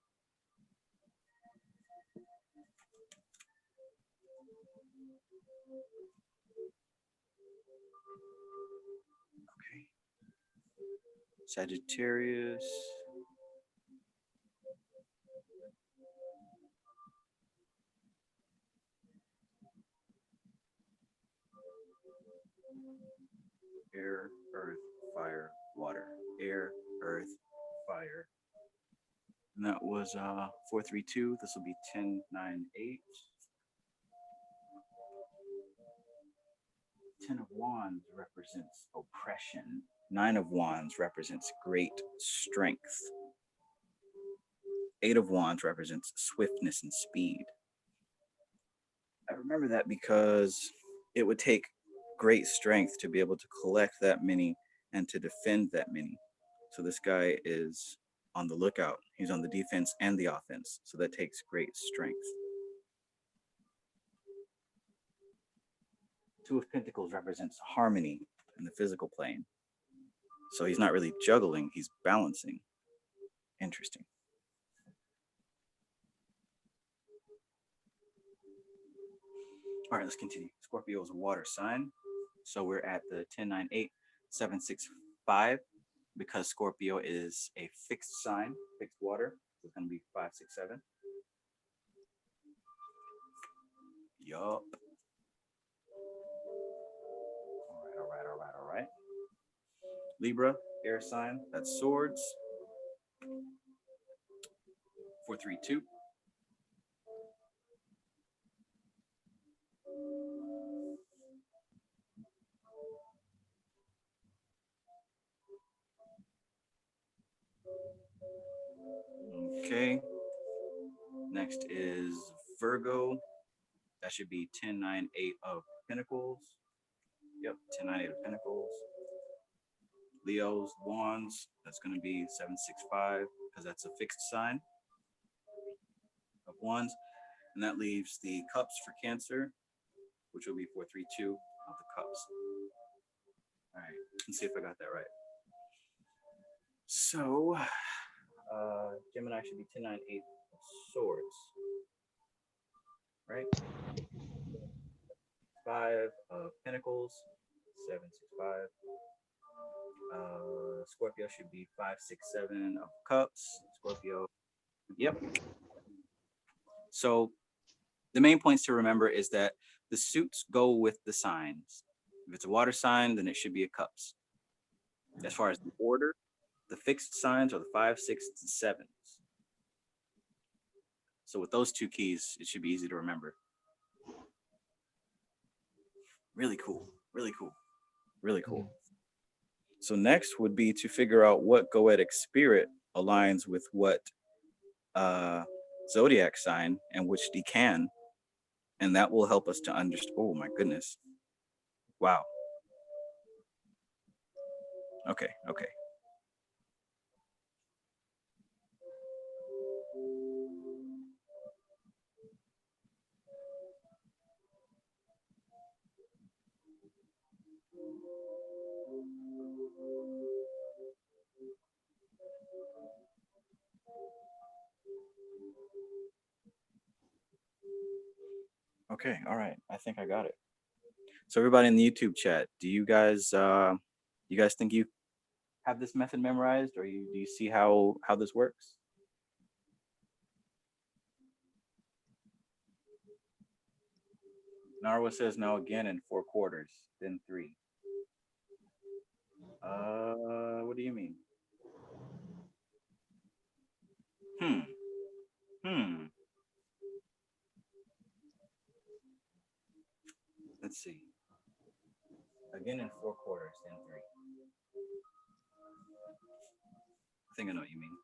[SPEAKER 2] Okay. Sagittarius. Air, Earth, Fire, Water. Air, Earth, Fire. And that was 4, 3, 2. This will be 10, 9, 8. 10 of Wands represents oppression. 9 of Wands represents great strength. 8 of Wands represents swiftness and speed. I remember that because it would take great strength to be able to collect that many and to defend that many. So this guy is on the lookout. He's on the defense and the offense. So that takes great strength. 2 of Pentacles represents harmony in the physical plane. So he's not really juggling, he's balancing. Interesting. All right, let's continue. Scorpio is a water sign. So we're at the 10, 9, 8, 7, 6, 5. Because Scorpio is a fixed sign, fixed water. So it's going to be 5, 6, 7. Yup. All right. Libra, air sign. That's swords. 4, 3, 2. Okay. Next is Virgo. That should be 10, 9, 8 of Pentacles. Yep, 10, 9, 8 of Pentacles. Leo's Wands. That's going to be 7, 6, 5 because that's a fixed sign of Wands. And that leaves the Cups for Cancer, which will be 4, 3, 2 of the Cups. All right, let's see if I got that right. So, Gemini should be 10, 9, 8 of Swords, right? 5 of Pentacles, 7, 6, 5. Scorpio should be 5, 6, 7 of Cups. Scorpio, yep. So the main points to remember is that the suits go with the signs. If it's a water sign, then it should be a Cups. As far as the order, the fixed signs are the 5, 6, and 7s. So with those two keys, it should be easy to remember. Really cool. Really cool. Really cool. So next would be to figure out what goetic spirit aligns with what zodiac sign and which decan, and that will help us to understand. Oh my goodness. Wow. Okay. Okay, all right. I think I got it. So everybody in the YouTube chat, do you guys think you have this method memorized, or do you see how this works? Narwa says no again in 4 quarters, then 3. What do you mean? Let's see. Again in 4 quarters, then 3. I think I know what you mean.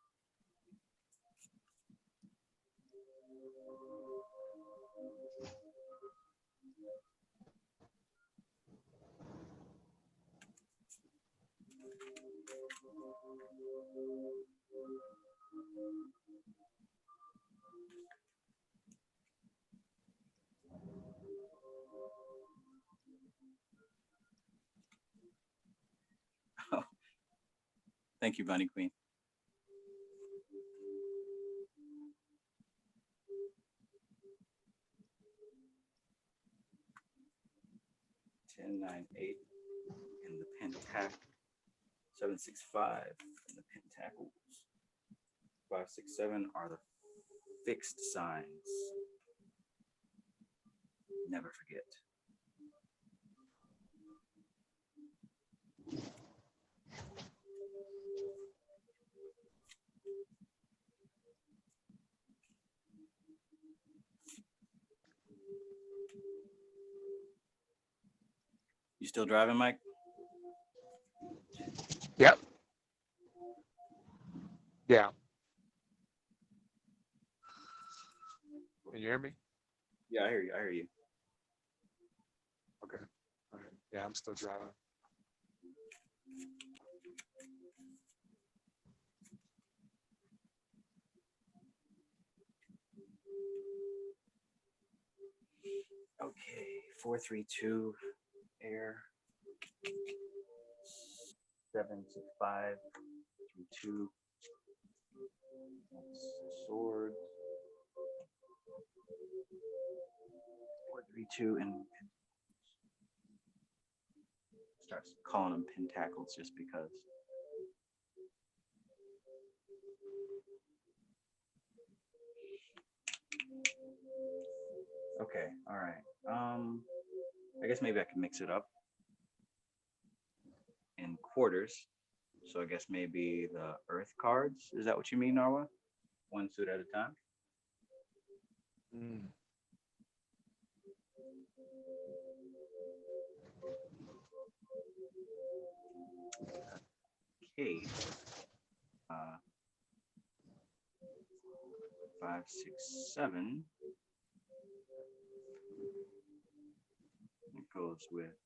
[SPEAKER 2] Thank you, Bunny Queen. Ten, 9, 8 in the pentacle. 7, 6, 5 in the pentacles. 5, 6, 7 are the fixed signs. Never forget. You still driving, Mike?
[SPEAKER 1] Yep. Yeah. Can you hear me?
[SPEAKER 2] Yeah, I hear you.
[SPEAKER 1] Okay. All right. Yeah, I'm still driving.
[SPEAKER 2] Okay, 4, 3, 2, air. 7, 6, 5, 3, 2. That's sword. 4, 3, 2, and starts calling them pentacles just because. Okay, all right. I guess maybe I can mix it up in quarters. So I guess maybe the earth cards. Is that what you mean, Narwa? One suit at a time? Okay. 5, 6, 7. It goes with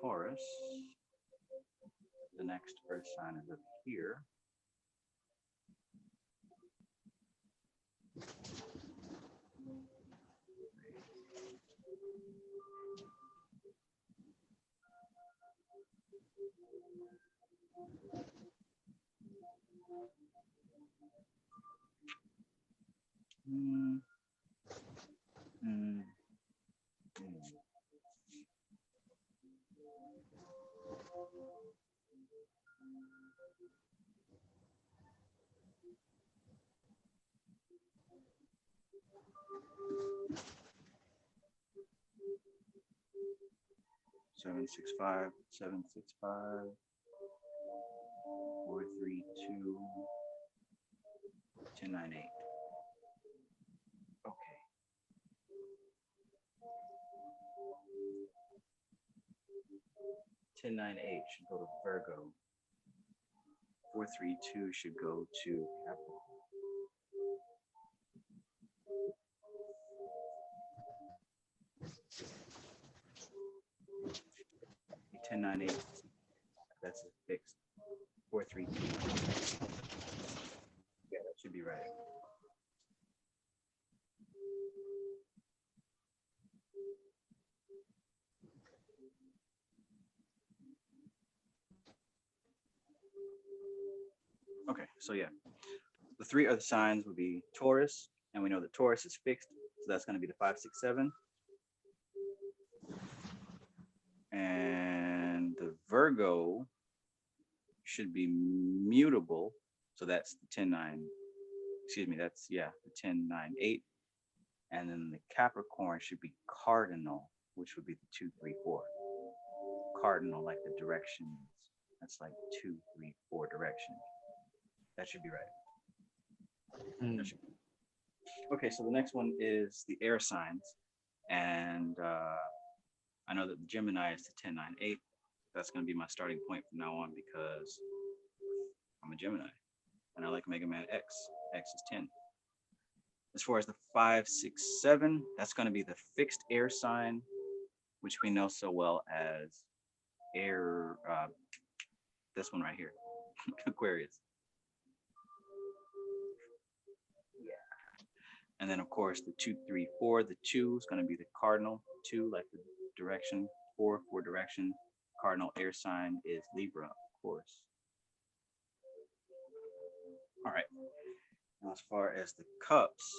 [SPEAKER 2] Taurus. The next Earth sign is up here. Mm, mm, mm. 765, 765, 432, 1098. Okay. 1098 should go to Virgo. 432 should go to Capricorn. 1098. That's a fixed. 432. Yeah, that should be right. Okay, so yeah, the three other signs would be Taurus, and we know that Taurus is fixed, so that's going to be the 5, 6, 7. And the Virgo should be mutable, so that's the 10, 9. Excuse me, that's the 10, 9, 8. And then the Capricorn should be cardinal, which would be the 2, 3, 4. Cardinal, like the directions. That's like 2, 3, 4 direction. That should be right. That should be. Okay, so the next one is the air signs. And I know that the Gemini is the 10, 9, 8. That's going to be my starting point from now on because I'm a Gemini. And I like Mega Man X. X is 10. As far as the 5, 6, 7, that's going to be the fixed air sign, which we know so well as air, this one right here, Aquarius. Yeah. And then, of course, the 2, 3, 4, the 2 is going to be the cardinal. 2, like the direction. 4, 4 direction. Cardinal air sign is Libra, of course. All right. Now, as far as the cups,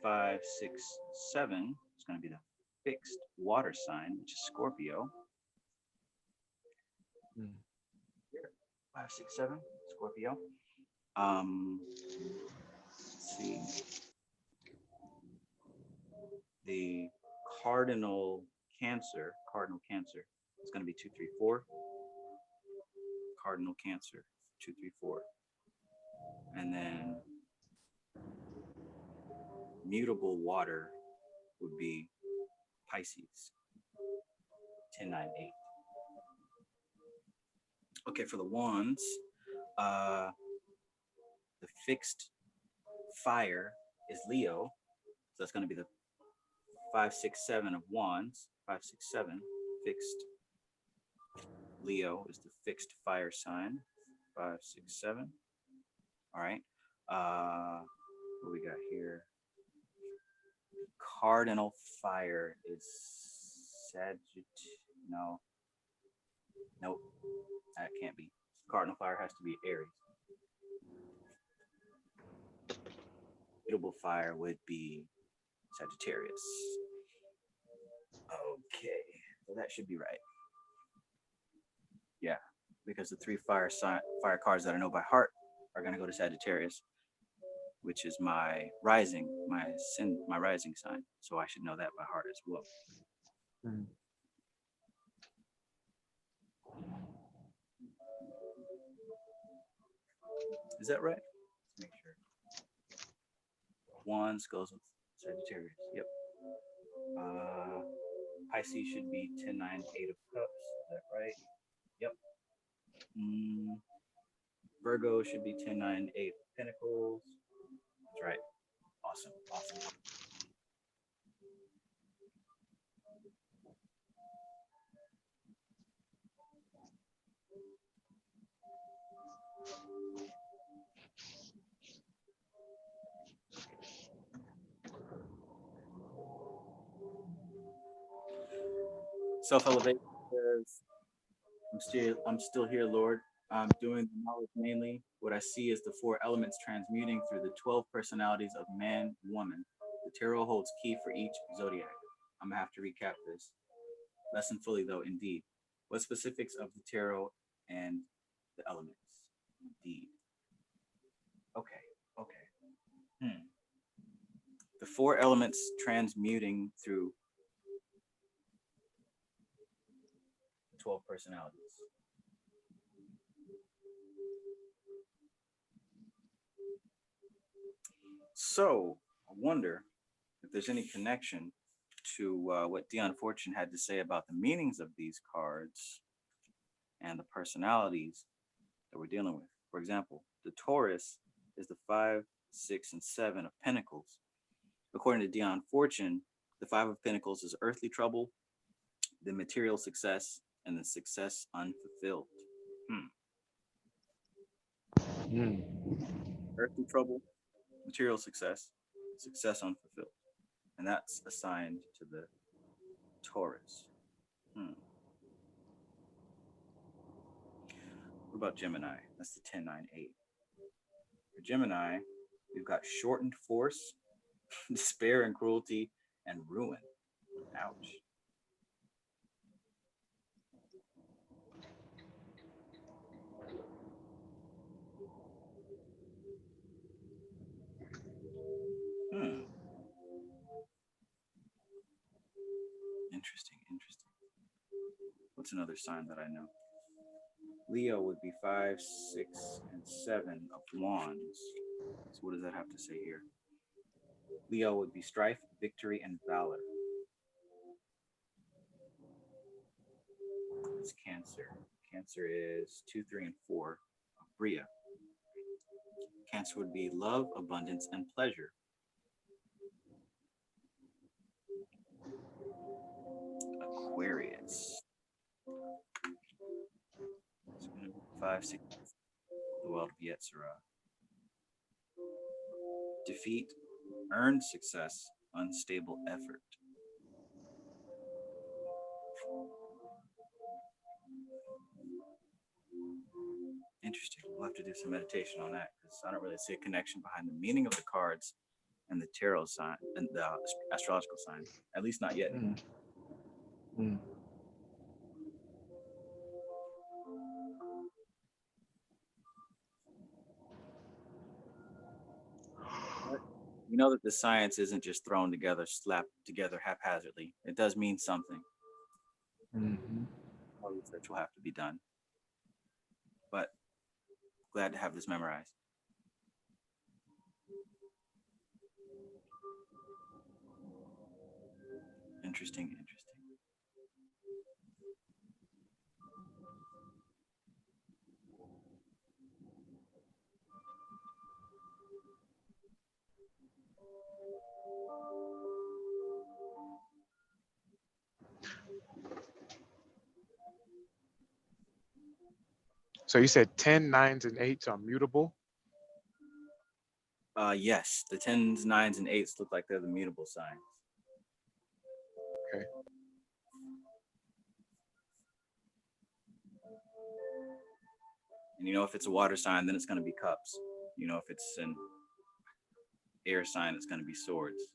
[SPEAKER 2] 5, 6, 7 is going to be the fixed water sign, which is Scorpio. 5, 6, 7, Scorpio. Let's see. The cardinal Cancer is going to be 2, 3, 4. Cardinal Cancer, 2, 3, 4. And then mutable water would be Pisces, 10, 9, 8. Okay, for the wands, the fixed fire is Leo. So that's going to be the 5, 6, 7 of wands. 5, 6, 7 fixed. Leo is the fixed fire sign. 5, 6, 7. All right. What we got here? Cardinal fire is Sagittarius. No. Nope. That can't be. Cardinal fire has to be Aries. Mutable fire would be Sagittarius. Okay, so that should be right. Yeah, because the 3 fire cards that I know by heart are going to go to Sagittarius, which is my rising sign. So I should know that by heart as well. Is that right? Let's make sure. Wands goes with Sagittarius. Yep. Pisces should be 10, 9, 8 of cups. Is that right? Yep. Virgo should be 10, 9, 8 Pentacles. That's right. Awesome. Awesome. Self-elevation says, I'm still here, Lord. I'm doing the knowledge mainly. What I see is the four elements transmuting through the 12 personalities of man, woman. The tarot holds key for each zodiac. I'm gonna have to recap this lesson fully, though. Indeed, what specifics of the tarot and the elements? Indeed. Okay. Okay. The four elements transmuting through 12 personalities. So I wonder if there's any connection to what Dion Fortune had to say about the meanings of these cards and the personalities that we're dealing with. For example, the Taurus is the 5, 6, and 7 of Pentacles. According to Dion Fortune, the 5 of Pentacles is earthly trouble, the material success, and the success unfulfilled. Earthly trouble, material success, success unfulfilled. And that's assigned to the Taurus. What about Gemini? That's the 10, 9, 8. For Gemini, we've got shortened force, despair and cruelty, and ruin. Ouch. Interesting, interesting. What's another sign that I know? Leo would be 5, 6, and 7 of Wands. So what does that have to say here? Leo would be strife, victory, and valor. It's Cancer. Cancer is 2, 3, and 4 of Bria. Cancer would be love, abundance, and pleasure. Aquarius. It's going to be 5, 6, the world of Yetzirah. Defeat, earned success, unstable effort. Interesting. We'll have to do some meditation on that because I don't really see a connection behind the meaning of the cards and the tarot sign and the astrological sign. At least not yet. But we know that the science isn't just thrown together, slapped together haphazardly. It does mean something. More research will have to be done. But glad to have this memorized. Interesting, interesting.
[SPEAKER 1] So you said 10, 9s, and 8s are mutable?
[SPEAKER 2] Yes, the 10s, 9s, and 8s look like they're the mutable signs.
[SPEAKER 1] Okay.
[SPEAKER 2] And if it's a water sign, then it's going to be cups. If it's an air sign, it's going to be swords.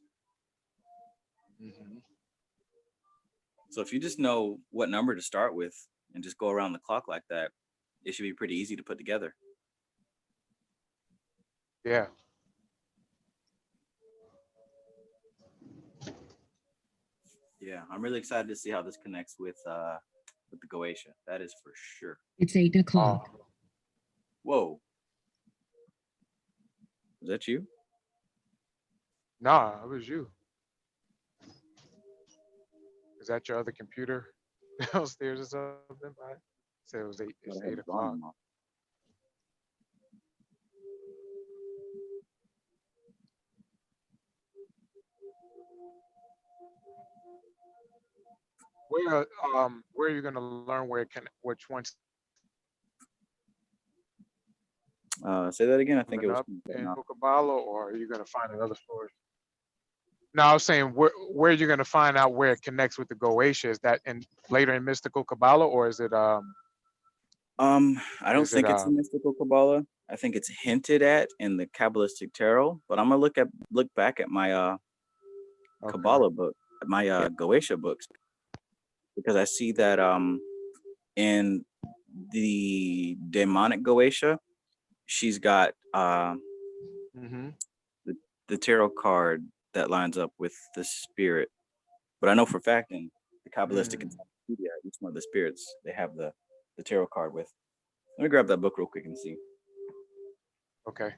[SPEAKER 2] So if you just know what number to start with and just go around the clock like that, it should be pretty easy to put together.
[SPEAKER 1] Yeah.
[SPEAKER 2] Yeah, I'm really excited to see how this connects with the Goetia. That is for sure.
[SPEAKER 3] It's 8 o'clock.
[SPEAKER 2] Whoa. Was that you?
[SPEAKER 1] Nah, it was you. Is that your other computer downstairs or something? I said it was 8. It's 8 o'clock. where are you gonna learn where it can which one's
[SPEAKER 2] Say that again. I think it
[SPEAKER 1] coming
[SPEAKER 2] was
[SPEAKER 1] up
[SPEAKER 2] cutting
[SPEAKER 1] in
[SPEAKER 2] off.
[SPEAKER 1] Kabbalah, or are you gonna find another source? No, I was saying where are you gonna find out where it connects with the Goetia? Is that in later in mystical Kabbalah, or
[SPEAKER 2] I don't
[SPEAKER 1] is it
[SPEAKER 2] think it's in mystical Kabbalah. I think it's hinted at in the Kabbalistic Tarot, but I'm gonna look back at my
[SPEAKER 1] okay?
[SPEAKER 2] Kabbalah book, my Goetia books, because I see that in the demonic Goetia, she's got
[SPEAKER 1] Mm-hmm.
[SPEAKER 2] the, the tarot card that lines up with the spirit. But I know for a fact in the Kabbalistic
[SPEAKER 1] Mm,
[SPEAKER 2] encyclopedia, each one of the spirits they have the tarot card with. Let me grab that book real quick and see.
[SPEAKER 1] okay.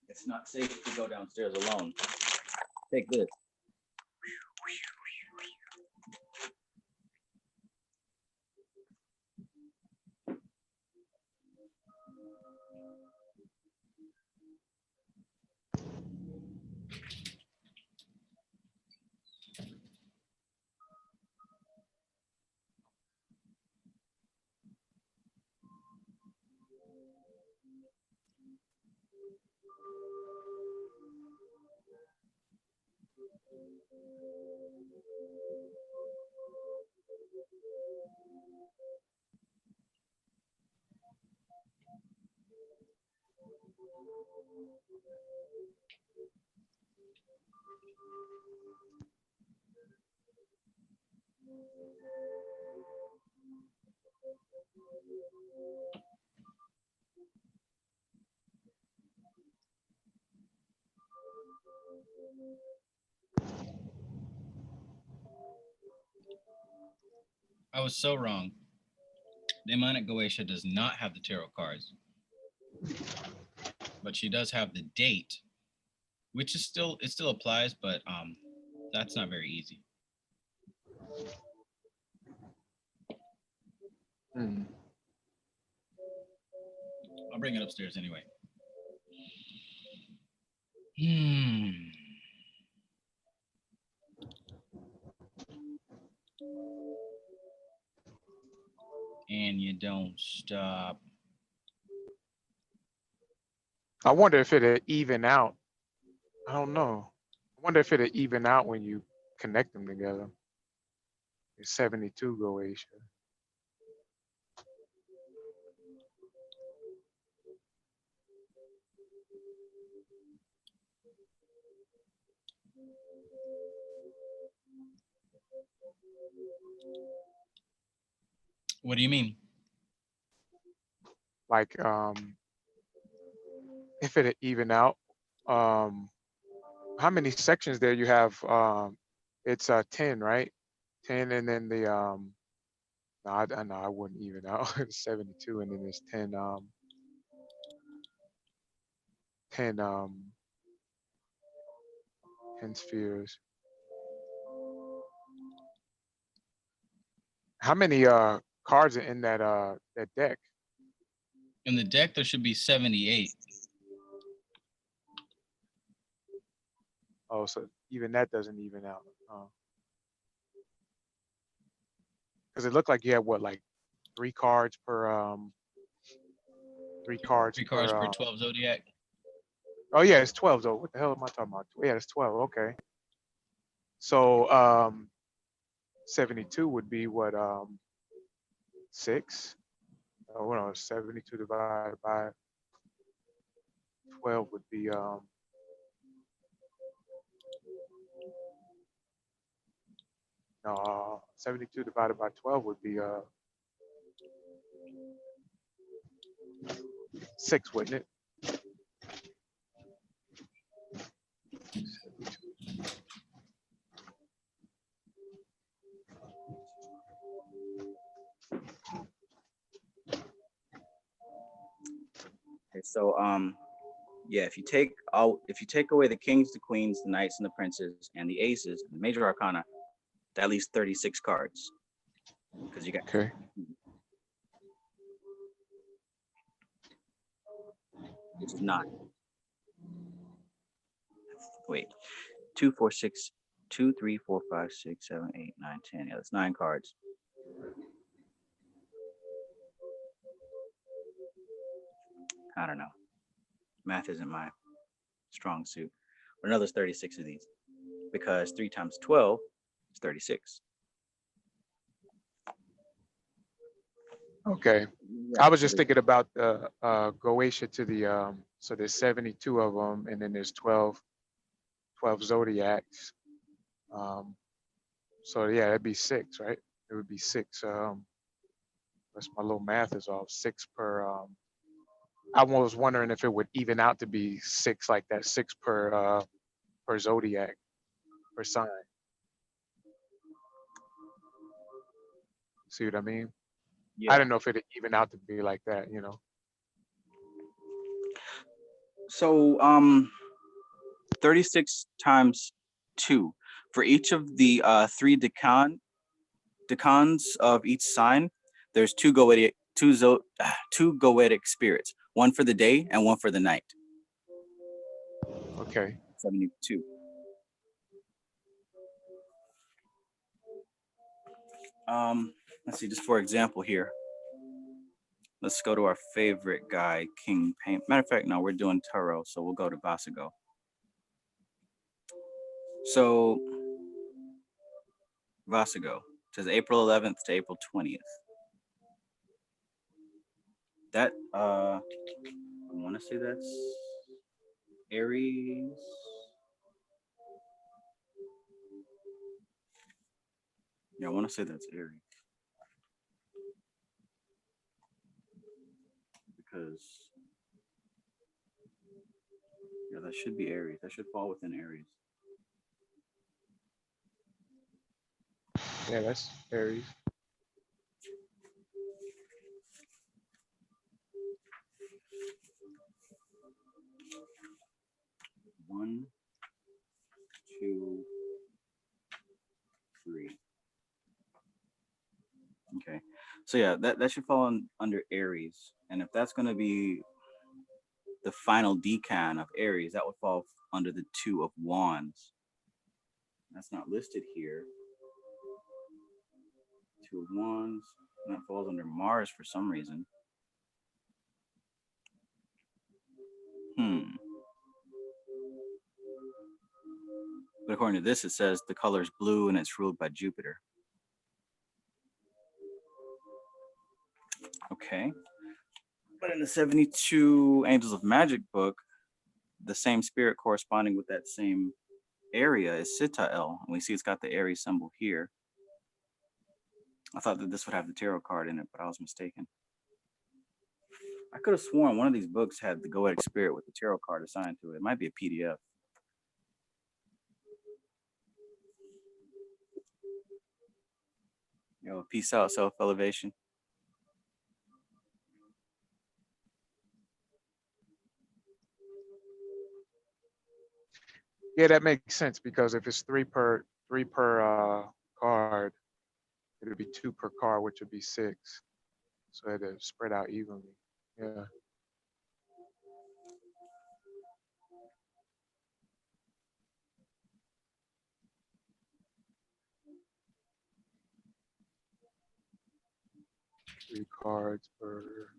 [SPEAKER 2] It's not safe to go downstairs alone. Take this.
[SPEAKER 3] I was so wrong. Demonic Goetia does not have the tarot cards, but she does have the date, which is still it still applies, but that's not very easy.
[SPEAKER 1] Mm.
[SPEAKER 3] I'll bring it upstairs anyway. Hmm. And you don't stop.
[SPEAKER 1] I wonder if it'll even out. I don't know. I wonder if it'll even out when you connect them together. It's 72 Goetia.
[SPEAKER 3] What do you mean?
[SPEAKER 1] Like if it'll even out. Um, how many sections there you have? It's 10, right? 10, and then the no, I know I wouldn't even out. It's 72, and then there's 10 10 spheres. How many cards are in that deck?
[SPEAKER 3] In the deck, there should be 78.
[SPEAKER 1] Oh, so even that doesn't even out. Because it looked like you had what, like three cards per three cards
[SPEAKER 3] Three cards
[SPEAKER 1] per
[SPEAKER 3] per 12 zodiac.
[SPEAKER 1] oh yeah, it's 12 though. What the hell am I talking about? Yeah, it's 12. Okay. So 72 would be what, 6? Oh no, 72 divided by 12 would be 72 divided by 12 would be 6, wouldn't it?
[SPEAKER 2] Okay, so yeah, if you take away the kings, the queens, the knights, and the princes, and the aces, and the major arcana, at least 36 cards, because you got
[SPEAKER 1] Okay.
[SPEAKER 2] which is 9. Wait, 2, 4, 6, 2, 3, 4, 5, 6, 7, 8, 9, 10. Yeah, that's 9 cards. I don't know. Math isn't my strong suit. But another 36 of these, because 3 times 12 is 36.
[SPEAKER 1] Okay.
[SPEAKER 2] Yeah.
[SPEAKER 1] I was just thinking about the Goetia to the so there's 72 of them, and then there's 12 zodiacs. So yeah, it'd be 6, right? It would be 6. That's my little math is off. 6 per. I was wondering if it would even out to be 6 like that, 6 per zodiac, per sign. See what I mean?
[SPEAKER 2] Yeah.
[SPEAKER 1] I don't know if it'd even out to be like that, you know.
[SPEAKER 2] So 36 times 2 for each of the 3 decans of each sign. There's 2 goetic spirits, one for the day and one for the night.
[SPEAKER 1] Okay.
[SPEAKER 2] 72. Let's see, just for example here. Let's go to our favorite guy, King Pain. Matter of fact, no, we're doing Tarot, so we'll go to Vasigo. So Vasigo says April 11th to April 20th. That I want to say that's Aries. Yeah, I want to say that's Aries. Because yeah, that should be Aries. That should fall within Aries.
[SPEAKER 1] Yeah, that's Aries.
[SPEAKER 2] One, 2, 3. Okay, so yeah, that should fall under Aries, and if that's going to be the final decan of Aries, that would fall under the 2 of Wands. That's not listed here. 2 of Wands, and that falls under Mars for some reason. But according to this, it says the color is blue and it's ruled by Jupiter. Okay. But in the 72 Angels of Magic book, the same spirit corresponding with that same area is Sitael. And we see it's got the Aries symbol here. I thought that this would have the tarot card in it, but I was mistaken. I could have sworn one of these books had the Goetic spirit with the tarot card assigned to it. It might be a PDF. Yo, peace out, self-elevation.
[SPEAKER 1] Yeah, that makes sense because if it's 3 per card, it would be 2 per card, which would be 6. So it would spread out evenly. Yeah. Three cards per.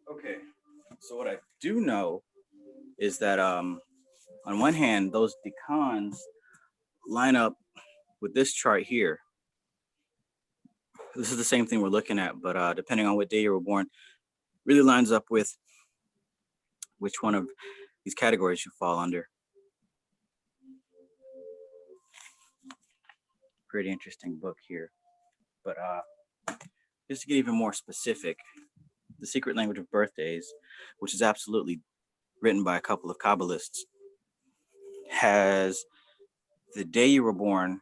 [SPEAKER 2] Okay, so what I do know is that on one hand, those decans line up with this chart here. This is the same thing we're looking at, but depending on what day you were born, really lines up with which one of these categories you fall under. Pretty interesting book here. But just to get even more specific, The Secret Language of Birthdays, which is absolutely written by a couple of Kabbalists, has the day you were born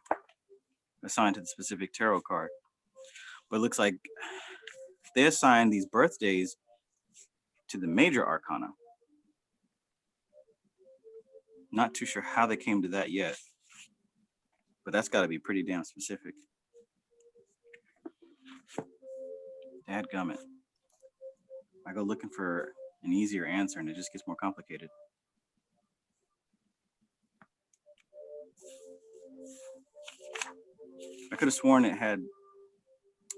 [SPEAKER 2] assigned to the specific tarot card. But it looks like they assigned these birthdays to the major arcana. Not too sure how they came to that yet, but that's got to be pretty damn specific. Dadgummit. I go looking for an easier answer and it just gets more complicated. I could have sworn it had,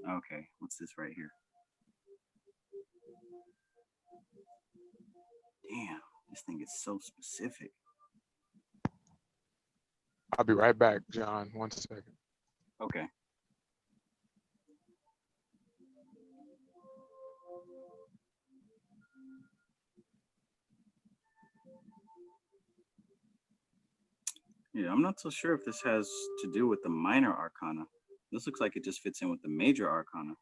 [SPEAKER 2] okay, what's this right here? Damn, this thing is so specific.
[SPEAKER 1] I'll be right back, John. 1 second.
[SPEAKER 2] Okay. Yeah, I'm not so sure if this has to do with the minor arcana. This looks like it just fits in with the major arcana.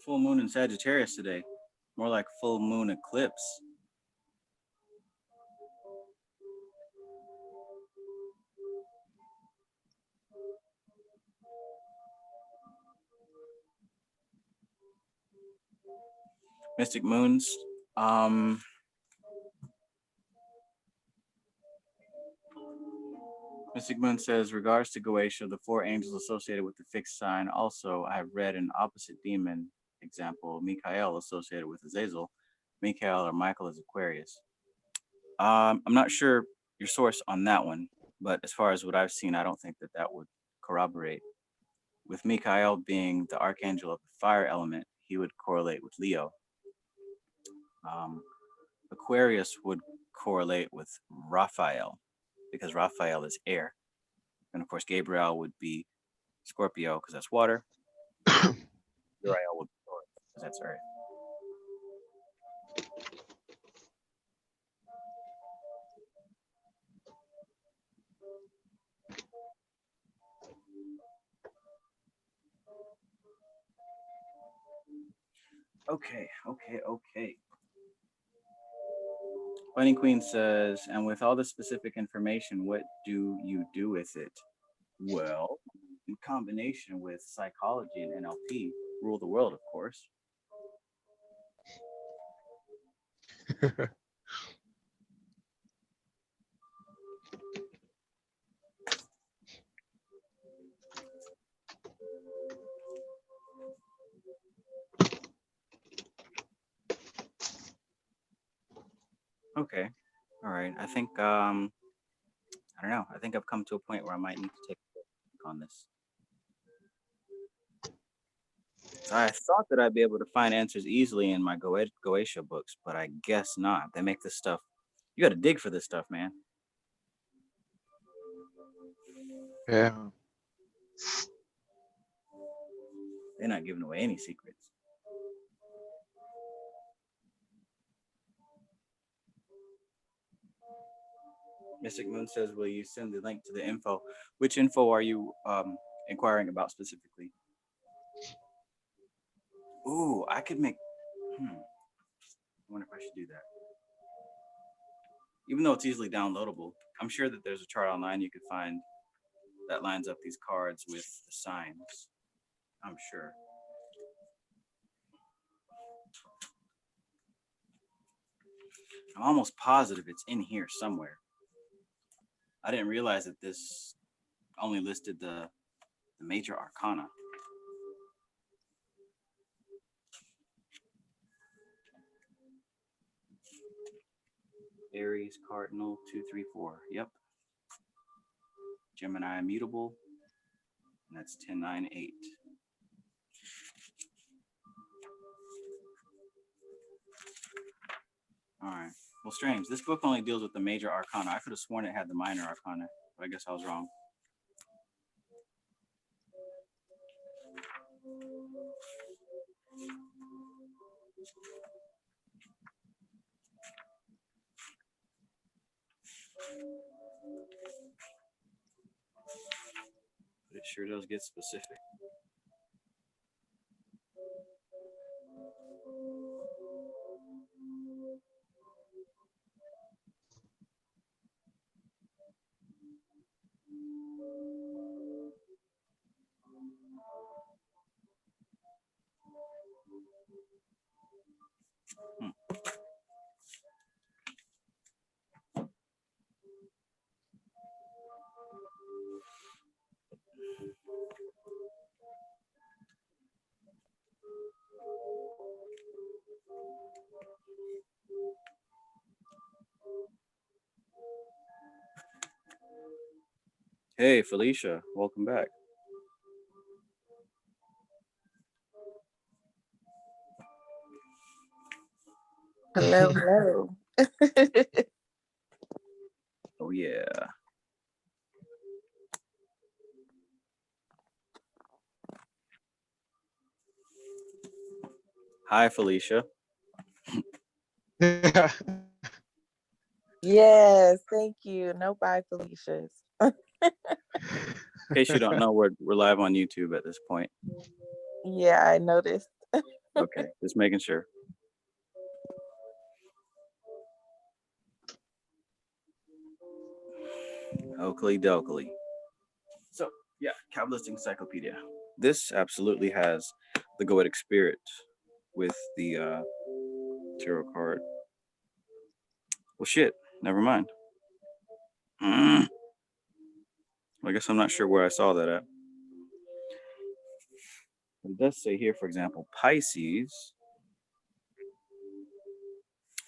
[SPEAKER 2] Full moon in Sagittarius today. More like full moon eclipse. Mystic moons. Mystic Moon says, regards to Goetia, the 4 angels associated with the fixed sign. Also, I have read an opposite demon example, Michael associated with Azazel. Michael or Michael is Aquarius. I'm not sure your source on that one, but as far as what I've seen, I don't think that that would corroborate. With Michael being the archangel of the fire element, he would correlate with Leo. Aquarius would correlate with Raphael, because Raphael is air. And of course, Gabriel would be Scorpio, because that's water. Uriel would be Taurus, because that's earth. Okay. Bunny Queen says, and with all the specific information, what do you do with it? Well, in combination with psychology and NLP, rule the world, of course. Okay. All right. I think, I don't know. I think I've come to a point where I might need to take a look on this. I thought that I'd be able to find answers easily in my Goetia books, but I guess not. They make this stuff, you got to dig for this stuff, man.
[SPEAKER 1] Yeah.
[SPEAKER 2] They're not giving away any secrets. Mystic Moon says, will you send the link to the info? Which info are you inquiring about specifically? Ooh, I could make, I wonder if I should do that. Even though it's easily downloadable, I'm sure that there's a chart online you could find that lines up these cards with the signs. I'm sure. I'm almost positive it's in here somewhere. I didn't realize that this only listed the major arcana. Aries, Cardinal, 2, 3, 4. Yep. Gemini, Immutable. And that's 10, 9, 8. All right. Well, strange. This book only deals with the major arcana. I could have sworn it had the minor arcana, but I guess I was wrong. sure does get specific. Hmm. Hey, Felicia, welcome back.
[SPEAKER 4] Hello, hello.
[SPEAKER 2] Oh, yeah. Hi, Felicia.
[SPEAKER 4] Yes, thank you. No bye, Felicia's.
[SPEAKER 2] In case you don't know, we're live on YouTube at this point.
[SPEAKER 4] Yeah, I noticed.
[SPEAKER 2] Okay, just making sure. Oakley dokley. So, yeah, Kabbalistic Encyclopedia. This absolutely has the Goetic spirit with the tarot card. Well, shit, never mind. I guess I'm not sure where I saw that at. But it does say here, for example, Pisces.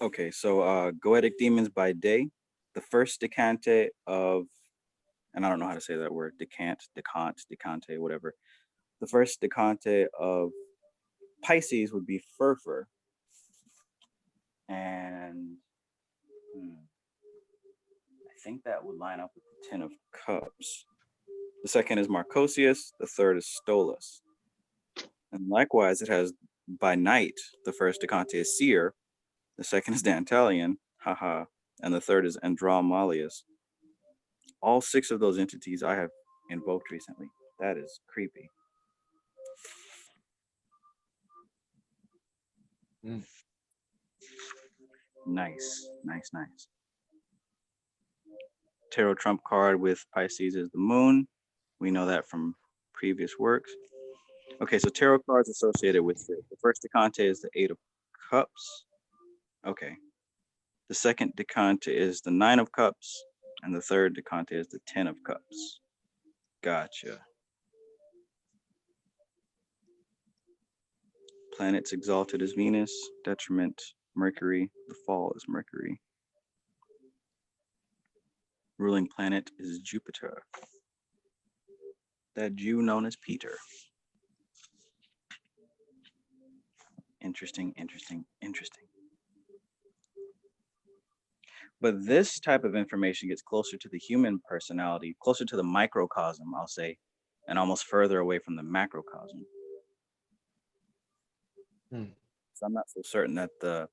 [SPEAKER 2] Okay, so Goetic demons by day. The first decante of, and I don't know how to say that word, decante, whatever. The first decante of Pisces would be Furfur. And I think that would line up with the Ten of Cups. The second is Marcosius. The third is Stolas. And likewise, it has by night, the first decante is Seer. The second is Dantalion, haha. And the third is Andromalius. All 6 of those entities I have invoked recently. That is creepy. Nice. Tarot trump card with Pisces is the moon. We know that from previous works. Okay, so tarot cards associated with it. The first decante is the 8 of Cups. Okay. The second decante is the 9 of Cups. And the third decante is the 10 of Cups. Gotcha. Planets exalted is Venus. Detriment, Mercury. The fall is Mercury. Ruling planet is Jupiter. That Jew known as Peter. Interesting. But this type of information gets closer to the human personality, closer to the microcosm, I'll say, and almost further away from the macrocosm. So I'm not so certain that the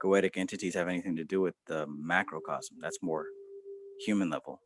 [SPEAKER 2] Goetic entities have anything to do with the macrocosm. That's more human level.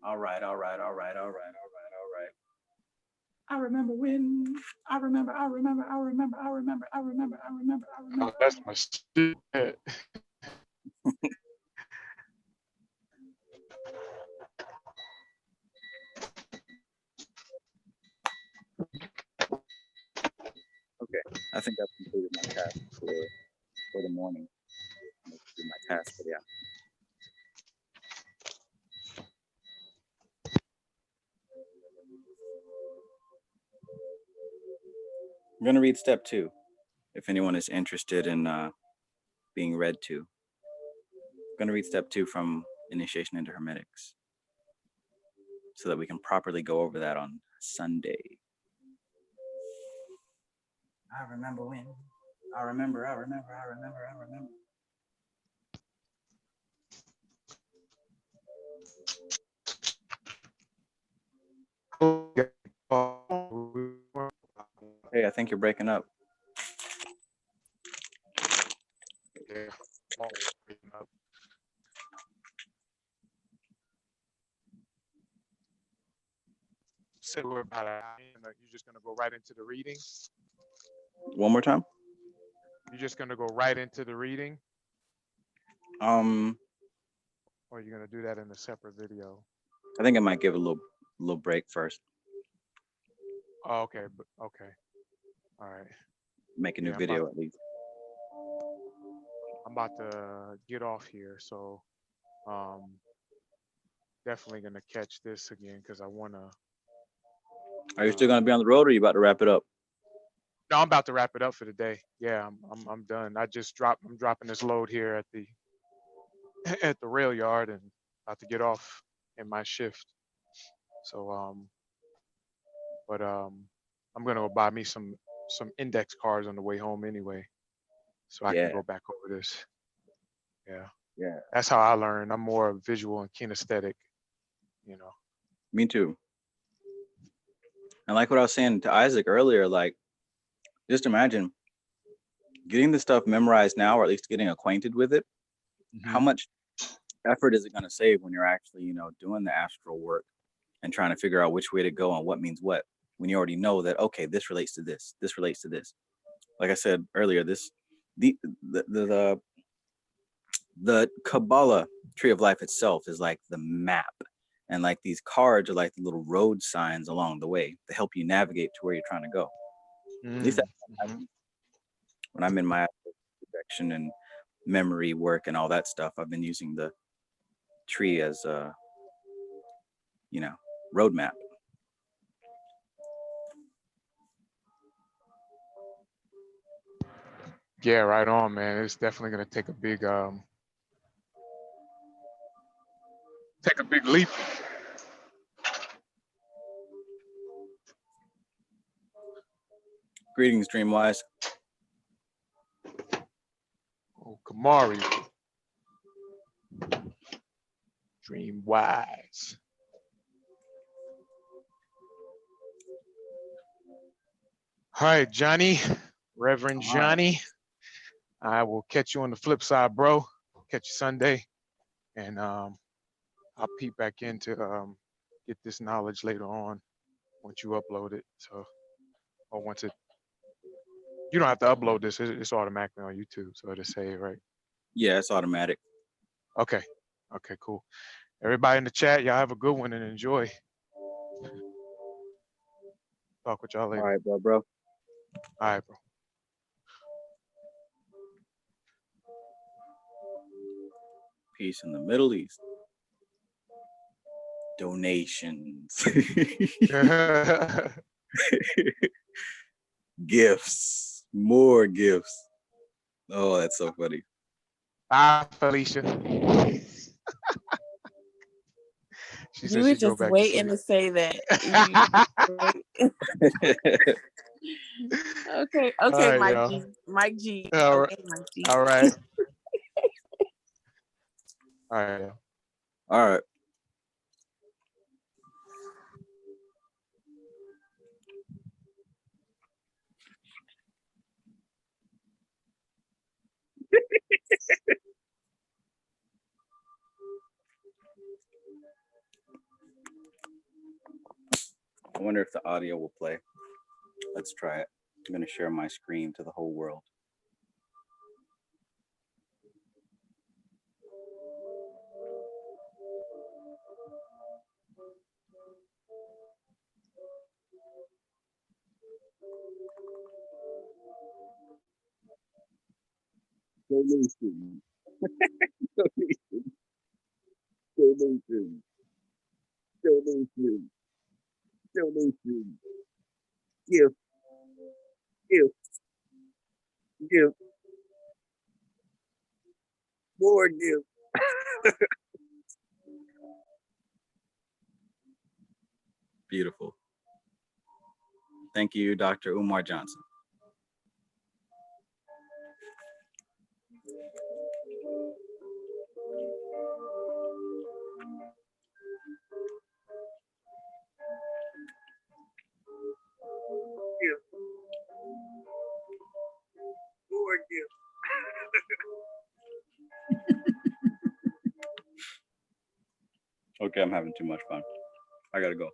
[SPEAKER 2] All right. I remember when. I remember.
[SPEAKER 1] Oh, that's my shit.
[SPEAKER 2] Okay, I think I've completed my task for the morning. I'm gonna do my task for the afternoon. I'm gonna read step 2, if anyone is interested in being read to. I'm gonna read step 2 from Initiation into Hermetics, so that we can properly go over that on Sunday. I remember when. I remember. Hey, I think you're breaking up.
[SPEAKER 1] Yeah. So we're about you're just gonna go right into the reading.
[SPEAKER 2] One more time.
[SPEAKER 1] You're just gonna go right into the reading,
[SPEAKER 2] Um,
[SPEAKER 1] or you're gonna do that in a separate video.
[SPEAKER 2] I think I might give a little break first.
[SPEAKER 1] Oh, okay, but okay, all right.
[SPEAKER 2] Make a new
[SPEAKER 1] Yeah,
[SPEAKER 2] video at least.
[SPEAKER 1] I'm about to get off here, so definitely gonna catch this again because I wanna.
[SPEAKER 2] Are you still gonna be on the road, or are you about to wrap it up?
[SPEAKER 1] No, I'm about to wrap it up for the day. Yeah, I'm done. I'm dropping this load here at the at the rail yard and about to get off in my shift. So I'm gonna go buy me some index cards on the way home anyway, so I can
[SPEAKER 2] Yeah.
[SPEAKER 1] go back over this. Yeah,
[SPEAKER 2] Yeah.
[SPEAKER 1] that's how I learn. I'm more visual and kinesthetic, you know.
[SPEAKER 2] Me too. And like what I was saying to Isaac earlier, like, just imagine getting the stuff memorized now, or at least getting acquainted with it. How much effort is it going to save when you're actually, doing the astral work and trying to figure out which way to go and what means what, when you already know that, okay, this relates to this, this relates to this. Like I said earlier, the Kabbalah tree of life itself is like the map. And like these cards are like the little road signs along the way to help you navigate to where you're trying to go. At least that's when I'm in my projection and memory work and all that stuff, I've been using the tree as a, roadmap.
[SPEAKER 1] Yeah, right on, man. It's definitely gonna take a big leap.
[SPEAKER 2] Greetings, Dreamwise.
[SPEAKER 1] Oh, Kamari. Dream wise. All right, Johnny, Reverend Johnny. I will catch you on the flip side, bro. Catch you Sunday, and I'll peep back in to get this knowledge later on once you upload it. So, or once it, you don't have to upload this; it's automatically on YouTube, so it'll say it, right?
[SPEAKER 2] Yeah, it's automatic.
[SPEAKER 1] Okay, okay, cool. Everybody in the chat, y'all have a good one and enjoy. Talk with y'all later.
[SPEAKER 2] All right, bro.
[SPEAKER 1] All right, bro.
[SPEAKER 2] Peace in the Middle East. Donations. Gifts. More gifts. Oh, that's so funny.
[SPEAKER 1] Bye, Felicia. She
[SPEAKER 4] You
[SPEAKER 1] said
[SPEAKER 4] were
[SPEAKER 1] she'd go
[SPEAKER 4] just
[SPEAKER 1] back
[SPEAKER 4] waiting
[SPEAKER 1] to
[SPEAKER 4] to say that. Okay,
[SPEAKER 1] All right,
[SPEAKER 4] Mike
[SPEAKER 1] y'all.
[SPEAKER 4] G. Mike G.
[SPEAKER 1] All right.
[SPEAKER 4] Okay, Mike G.
[SPEAKER 1] All right. All right. Y'all.
[SPEAKER 2] All right. I wonder if the audio will play. Let's try it. I'm going to share my screen to the whole world. Donation. Donation. Donation. Donation. Donation. Gift.
[SPEAKER 5] Gift, gift, more gift.
[SPEAKER 2] Beautiful. Thank you, Dr. Umar Johnson.
[SPEAKER 5] Gift, more gift.
[SPEAKER 2] Okay, I'm having too much fun. I gotta go.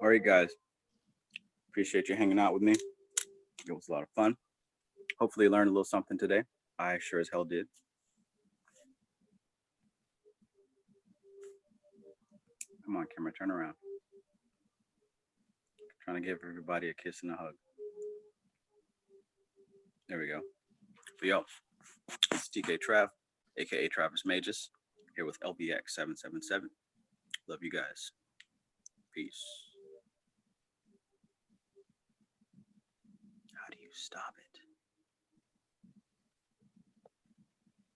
[SPEAKER 2] All right, guys. Appreciate you hanging out with me. It was a lot of fun. Hopefully you learned a little something today. I sure as hell did. Come on, camera, turn around. Trying to give everybody a kiss and a hug. There we go. But yo, it's TK Trav, aka Travis Magus, here with LBX 777. Love you guys. Peace. How do you stop it?